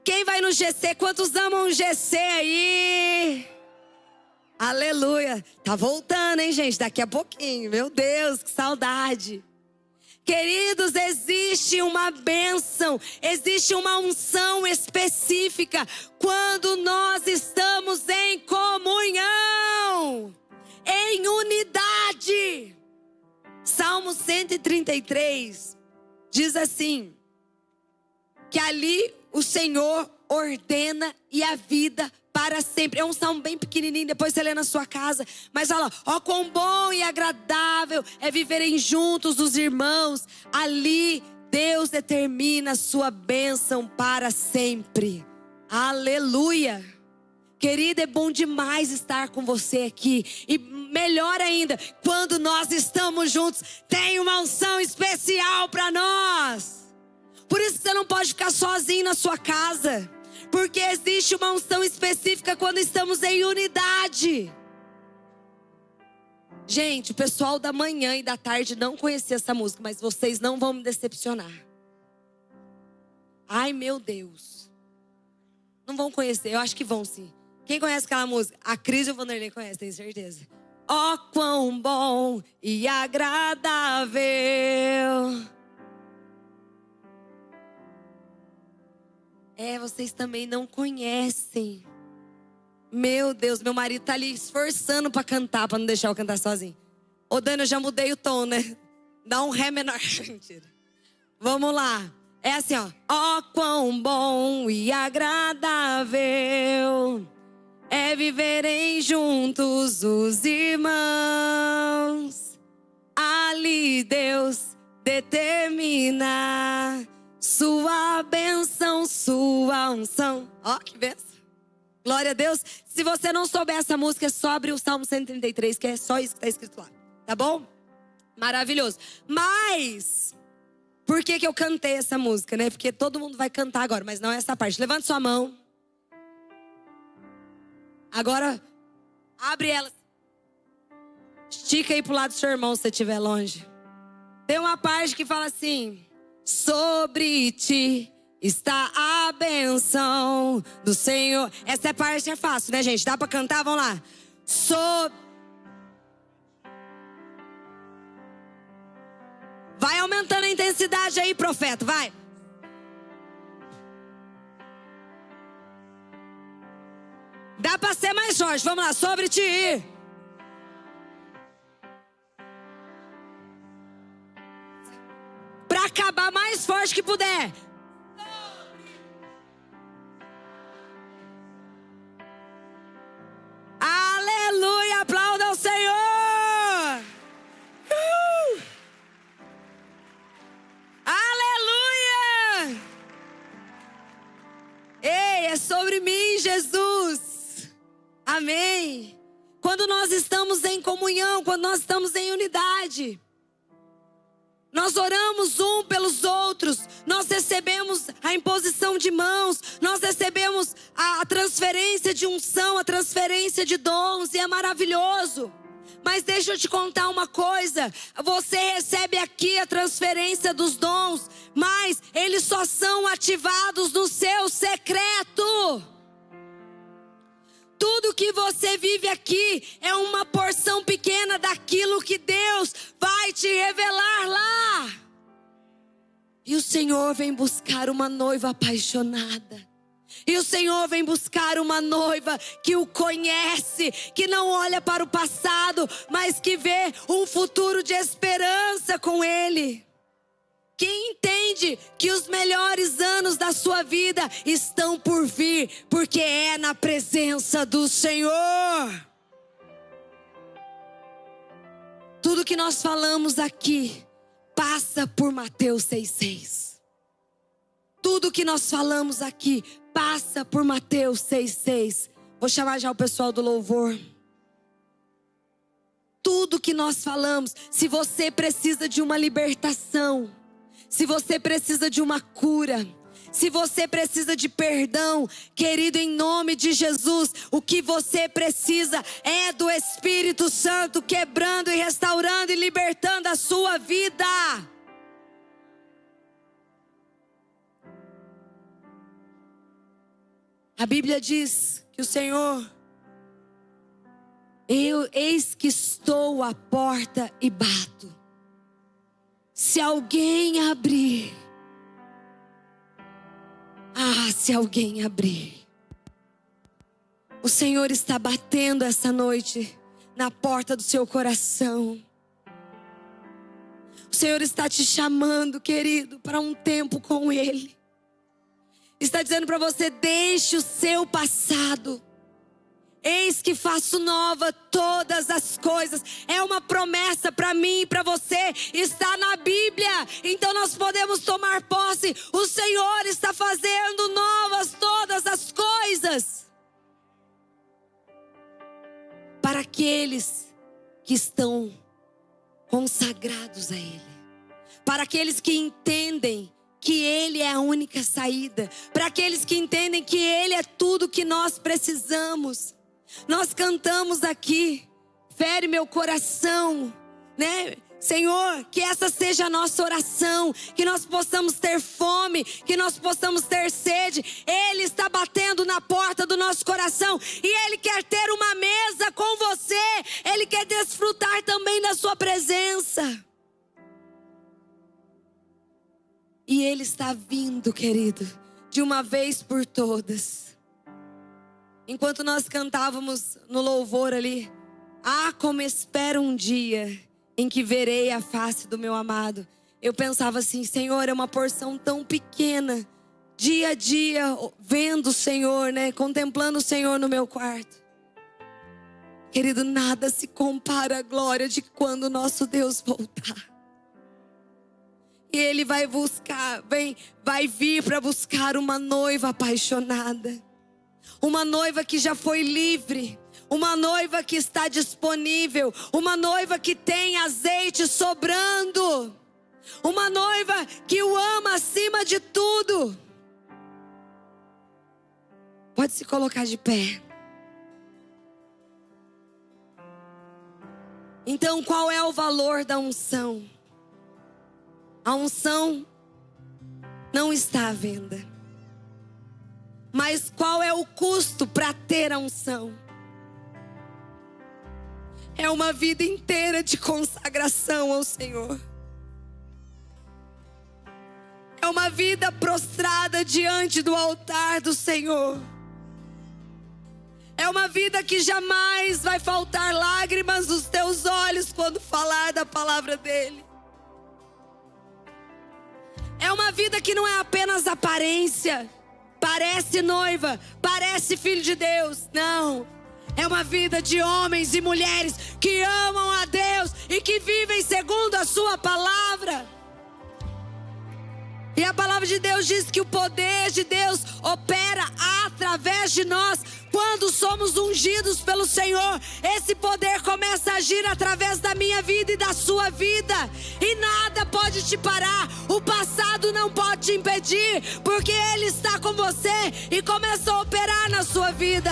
Quem vai no GC? Quantos amam o GC aí? Aleluia! Tá voltando, hein, gente? Daqui a pouquinho. Meu Deus, que saudade. Queridos, existe uma bênção, existe uma unção específica quando nós estamos em comunhão, em unidade. Salmo 133 diz assim, que ali o Senhor ordena e a vida para sempre. É um salmo bem pequenininho, depois você lê na sua casa. Mas olha lá, ó quão bom e agradável é viverem juntos os irmãos. Ali Deus determina a sua bênção para sempre. Aleluia. Querida, é bom demais estar com você aqui. E melhor ainda, quando nós estamos juntos, tem uma unção especial para nós. Por isso que você não pode ficar sozinho na sua casa. Porque existe uma unção específica quando estamos em unidade. Gente, o pessoal da manhã e da tarde não conhecia essa música, mas vocês não vão me decepcionar. Ai, meu Deus. Não vão conhecer, eu acho que vão sim. Quem conhece aquela música? A Cris e o Vanderlei conhecem, tenho certeza. Ó, quão bom e agradável. Vocês também não conhecem. Meu Deus, meu marido tá ali esforçando pra cantar, pra não deixar eu cantar sozinho. Ô Dani, eu já mudei o tom, né? Dá um ré menor. Mentira. Vamos lá. É assim, ó. Ó, quão bom e agradável é viverem juntos os irmãos. Ali Deus determina sua bênção, sua unção. Ó, que bênção. Glória a Deus. Se você não souber essa música, é só abrir o Salmo 133, que é só isso que está escrito lá. Tá bom? Maravilhoso. Mas, por que eu cantei essa música, né? Porque todo mundo vai cantar agora, mas não é essa parte. Levante sua mão. Agora, abre ela. Estica aí pro lado do seu irmão, se você estiver longe. Tem uma parte que fala assim: sobre ti está a bênção do Senhor. Essa parte é fácil, né, gente? Dá pra cantar? Vamos lá. Vai aumentando a intensidade aí, profeta, vai. Dá para ser mais forte. Vamos lá, sobre ti. Para acabar mais forte que puder. Aleluia, aplauda ao Senhor. Aleluia. Ei, é sobre mim, Jesus. Amém. Quando nós estamos em comunhão, quando nós estamos em unidade, nós oramos um pelos outros, nós recebemos a imposição de mãos, nós recebemos a transferência de unção, a transferência de dons, e é maravilhoso. Mas deixa eu te contar uma coisa, você recebe aqui a transferência dos dons, mas eles só são ativados no seu secreto. Tudo que você vive aqui é uma porção pequena daquilo que Deus vai te revelar lá. E o Senhor vem buscar uma noiva apaixonada. E o Senhor vem buscar uma noiva que o conhece, que não olha para o passado, mas que vê um futuro de esperança com Ele. Quem entende que os melhores anos da sua vida estão por vir, porque é na presença do Senhor. Tudo que nós falamos aqui passa por Mateus 6,6. Tudo que nós falamos aqui passa por Mateus 6,6. Vou chamar já o pessoal do louvor. Tudo que nós falamos, se você precisa de uma libertação, se você precisa de uma cura, se você precisa de perdão, querido, em nome de Jesus, o que você precisa é do Espírito Santo quebrando e restaurando e libertando a sua vida. A Bíblia diz que o Senhor, eis que estou à porta e bato. Se alguém abrir, se alguém abrir, o Senhor está batendo essa noite na porta do seu coração. O Senhor está te chamando, querido, para um tempo com Ele. Está dizendo para você: deixe o seu passado. Eis que faço nova todas as coisas. É uma promessa para mim e para você. Está na Bíblia. Então nós podemos tomar posse. O Senhor está fazendo novas todas as coisas. Para aqueles que estão consagrados a Ele. Para aqueles que entendem que Ele é a única saída. Para aqueles que entendem que Ele é tudo que nós precisamos. Nós cantamos aqui, fere meu coração, né? Senhor, que essa seja a nossa oração, que nós possamos ter fome, que nós possamos ter sede. Ele está batendo na porta do nosso coração e Ele quer ter uma mesa com você. Ele quer desfrutar também da sua presença. E Ele está vindo, querido, de uma vez por todas. Enquanto nós cantávamos no louvor ali, como espero um dia em que verei a face do meu amado. Eu pensava assim: Senhor, é uma porção tão pequena, dia a dia, vendo o Senhor, né? Contemplando o Senhor no meu quarto. Querido, nada se compara à glória de quando o nosso Deus voltar. E Ele vai buscar, vai vir para buscar uma noiva apaixonada. Uma noiva que já foi livre. Uma noiva que está disponível. Uma noiva que tem azeite sobrando. Uma noiva que o ama acima de tudo. Pode se colocar de pé. Então, qual é o valor da unção? A unção não está à venda. Mas qual é o custo para ter a unção? É uma vida inteira de consagração ao Senhor. É uma vida prostrada diante do altar do Senhor. É uma vida que jamais vai faltar lágrimas nos teus olhos quando falar da palavra dele. É uma vida que não é apenas aparência, parece noiva, parece filho de Deus. Não, é uma vida de homens e mulheres que amam a Deus e que vivem segundo a sua palavra. E a palavra de Deus diz que o poder de Deus opera através de nós. Quando somos ungidos pelo Senhor, esse poder começa a agir através da minha vida e da sua vida. E nada pode te parar. O passado não pode te impedir, porque Ele está com você e começa a operar na sua vida.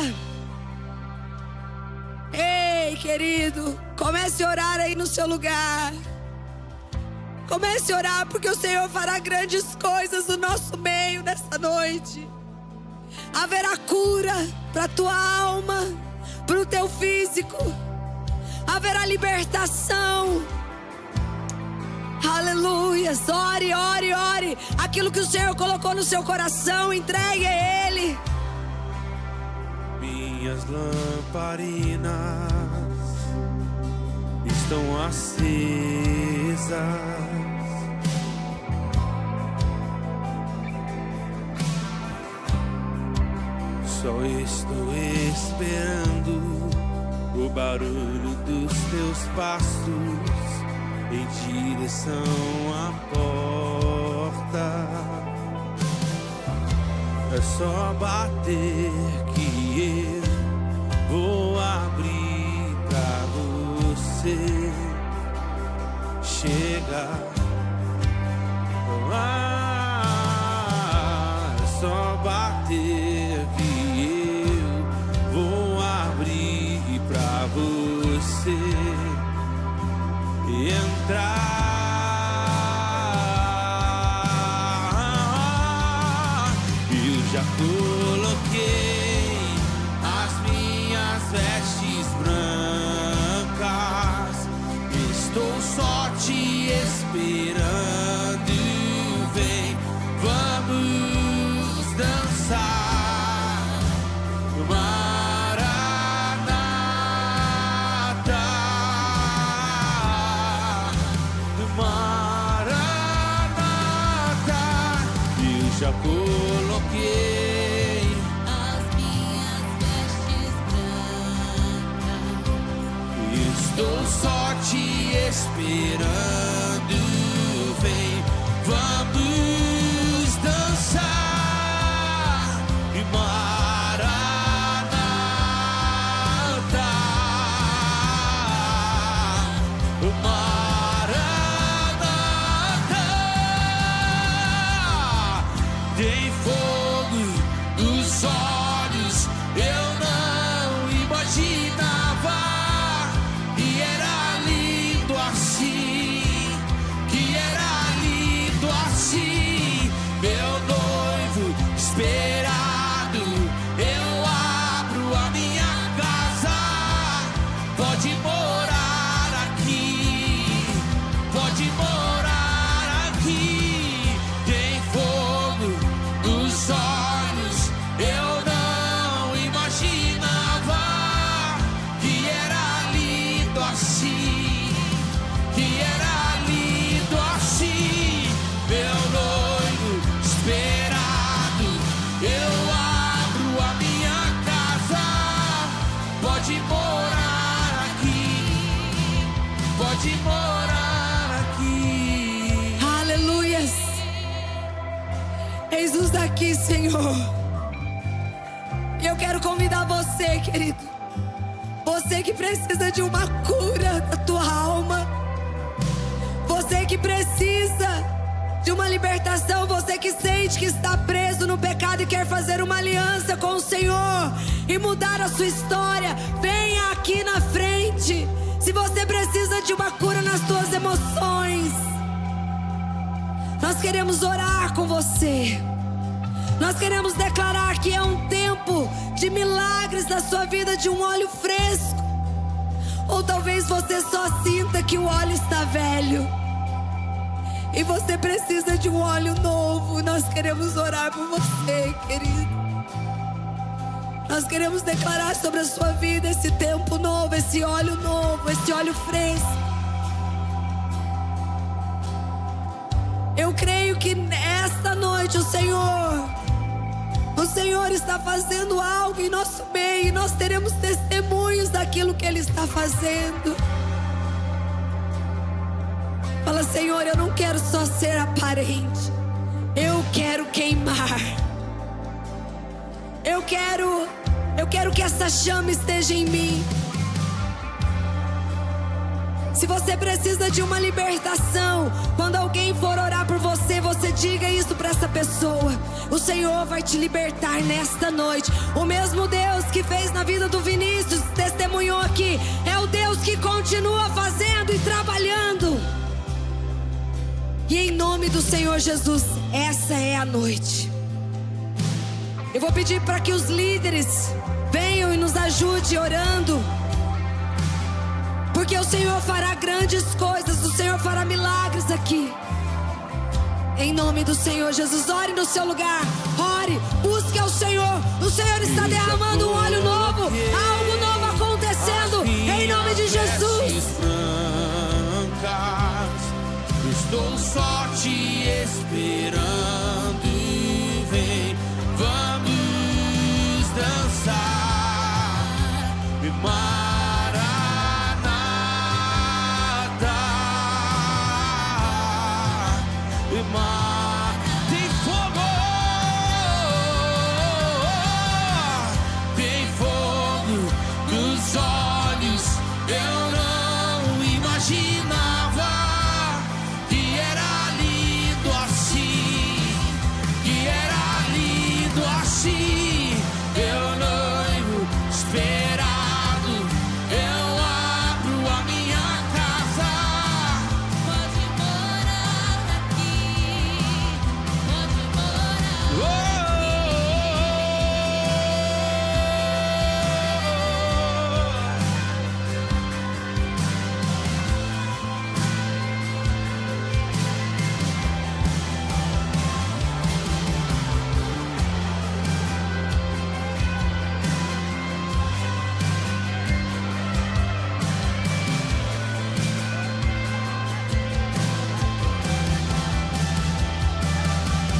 Ei, querido, comece a orar aí no seu lugar. Comece a orar, porque o Senhor fará grandes coisas no nosso meio nessa noite. Haverá cura para a tua alma, para o teu físico. Haverá libertação. Aleluias. Ore, ore, ore. Aquilo que o Senhor colocou no seu coração, entregue a Ele. Minhas lamparinas estão acesas. Só estou esperando o barulho dos teus passos em direção à porta. É só bater que eu vou abrir pra você chegar. É só bater que eu vou abrir pra você entrar. Eu já coloquei as minhas vestes brancas, estou só te esperando. Vem, vamos dançar. Já coloquei as minhas vestes brancas, estou só te esperando. Vem, vamos dançar. E Maranata, tem fogo nos olhos, eu não imaginava que era lindo assim, que era lindo assim. Meu noivo esperado, eu abro a minha casa, pode morar aqui, pode morar aqui. Tem fogo nos olhos, eu não imaginava que era lindo assim, que era lindo assim. Meu noivo esperado, eu abro a minha casa, pode morar aqui, pode morar aqui. Aleluias. Eis-nos aqui, Senhor. E eu quero convidar você, querido, você que precisa de uma cura da tua alma, você que precisa de uma libertação, você que sente que está preso no pecado e quer fazer uma aliança com o Senhor e mudar a sua história, venha aqui na frente. Se você precisa de uma cura nas suas emoções, nós queremos orar com você. Nós queremos declarar que é um tempo de milagres na sua vida, de um óleo fresco. Ou talvez você só sinta que o óleo está velho e você precisa de um óleo novo. Nós queremos orar por você, querido. Nós queremos declarar sobre a sua vida esse tempo novo, esse óleo novo, esse óleo fresco. Eu creio que esta noite o Senhor está fazendo algo em nosso meio e nós teremos testemunhos daquilo que Ele está fazendo. Fala: Senhor, eu não quero só ser aparente, eu quero queimar. Eu quero que essa chama esteja em mim. Se você precisa de uma libertação, quando alguém for orar por você, você diga isso para essa pessoa. O Senhor vai te libertar nesta noite. O mesmo Deus que fez na vida do Vinícius, testemunhou aqui, é o Deus que continua fazendo e trabalhando. E em nome do Senhor Jesus, essa é a noite. Eu vou pedir para que os líderes venham e nos ajudem orando, porque o Senhor fará grandes coisas, o Senhor fará milagres aqui. Em nome do Senhor Jesus, ore no seu lugar, ore, busque ao Senhor. O Senhor está derramando um óleo novo, algo novo acontecendo, em nome de Jesus. Estou só te esperando, vem, vamos dançar, tem fogo nos olhos. Eu não imaginava que era lindo assim, meu noivo esperado. Eu abro a minha casa. Pode morar aqui, pode morar.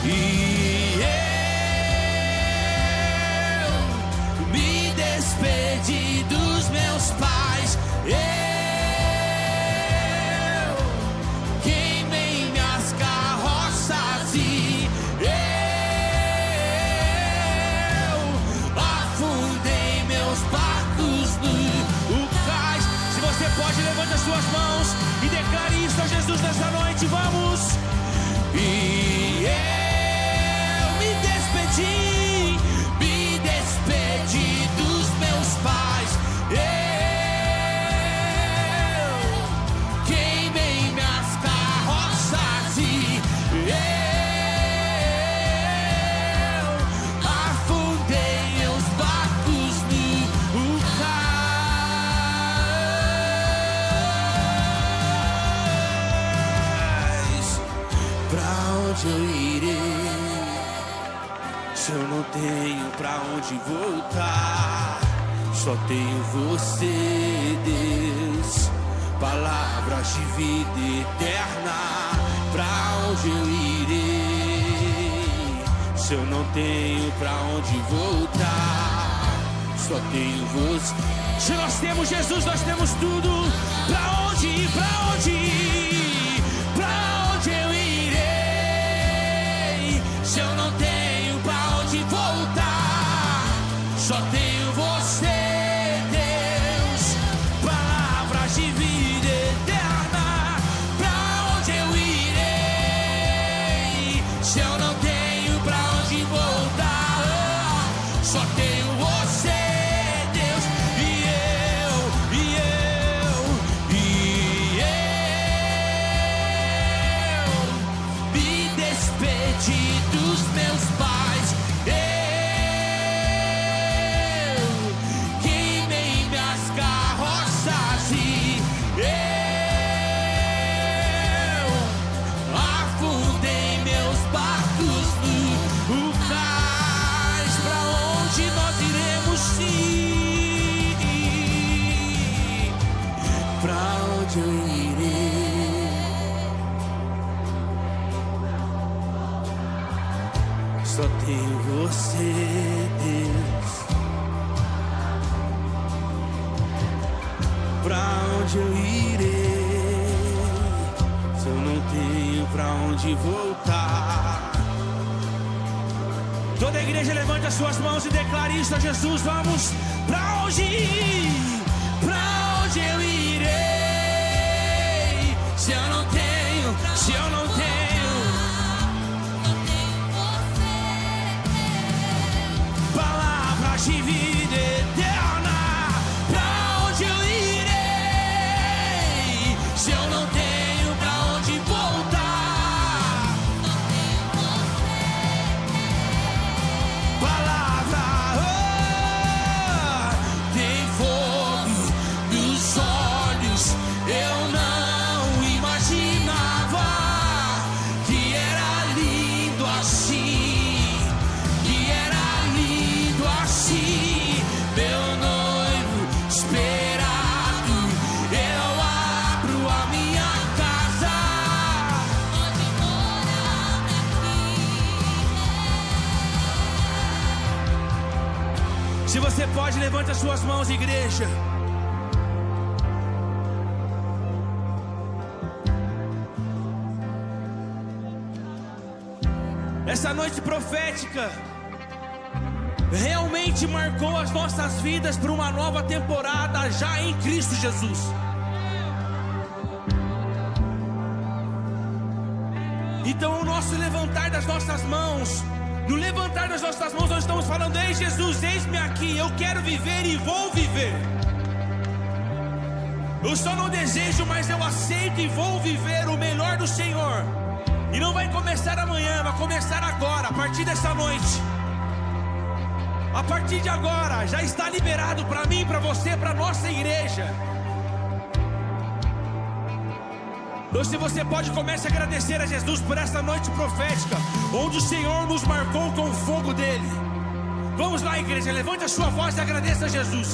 E eu me despedi dos meus pais. Eu queimei minhas carroças e eu afundei meus barcos no cais. Se você pode, levante as suas mãos e declare isso a Jesus nessa noite. Vamos! E eu me despedi dos meus pais. Eu queimei minhas carroças e eu afundei meus barcos no cais. Pra onde eu irei, se eu não tenho pra onde voltar? Só tenho você, Deus, palavras de vida eterna. Pra onde eu irei, se eu não tenho pra onde voltar? Só tenho você. Se nós temos Jesus, nós temos tudo. Pra onde ir, pra onde ir? Pra onde eu irei, se eu não tenho pra onde voltar? Só tenho você, Deus, palavras de vida eterna. Pra onde eu irei, se eu não tenho pra onde voltar? Só tenho você, Deus, e eu me despedi dos meus pais. Eu tenho você, Deus. Pra onde eu irei, se eu não tenho pra onde voltar? Toda a igreja levante as suas mãos e declare isso a Jesus. Vamos, pra onde ir? Pra onde eu irei? Se eu não tenho, se eu não tenho. Palavras de vida eterna. Pra onde eu irei? Se eu não tenho pra onde voltar? Palavra, tem fogo nos olhos. Eu não imaginava que era lindo assim, que era lindo assim. Meu noivo esperado, eu abro a minha casa. Pode morar aqui. Se você pode, levante as suas mãos, igreja. Essa noite profética realmente marcou as nossas vidas para uma nova temporada já em Cristo Jesus. Então o nosso levantar das nossas mãos, no levantar das nossas mãos nós estamos falando: ei Jesus, eis-me aqui, eu quero viver e vou viver. Eu só não desejo, mas eu aceito e vou viver o melhor do Senhor. E não vai começar amanhã, vai começar agora, a partir dessa noite. A partir de agora, já está liberado para mim, para você, para nossa igreja. Então, se você pode, comece a agradecer a Jesus por essa noite profética, onde o Senhor nos marcou com o fogo dele. Vamos lá, igreja, levante a sua voz e agradeça a Jesus.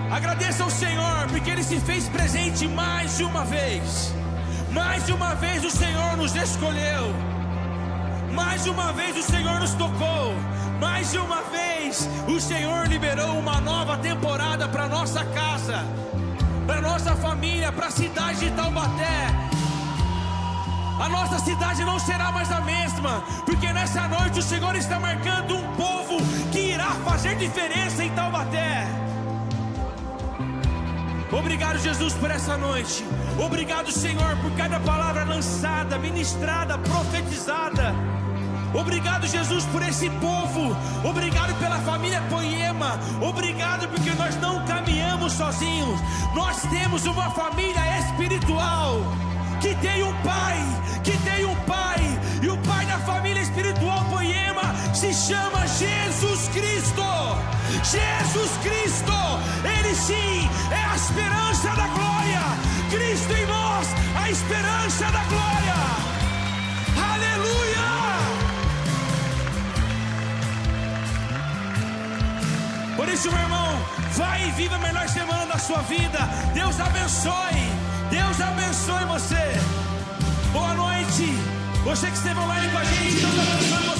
Agradeça ao Senhor, porque Ele se fez presente mais uma vez. Mais uma vez o Senhor nos escolheu. Mais uma vez o Senhor nos tocou. Mais uma vez o Senhor liberou uma nova temporada para nossa casa, para nossa família, para a cidade de Taubaté. A nossa cidade não será mais a mesma, porque nessa noite o Senhor está marcando um povo que irá fazer diferença em Taubaté. Obrigado, Jesus, por essa noite. Obrigado, Senhor, por cada palavra lançada, ministrada, profetizada. Obrigado, Jesus, por esse povo. Obrigado pela família Poema. Obrigado porque nós não caminhamos sozinhos. Nós temos uma família espiritual que tem um pai, e o pai da família espiritual Poema se chama Jesus Cristo. Jesus Cristo, Ele sim é a esperança da glória. Cristo em nós, a esperança da glória. Aleluia! Por isso, meu irmão, vai e viva a melhor semana da sua vida. Deus abençoe. Deus abençoe você. Boa noite. Você que esteve online com a gente, Deus abençoe você.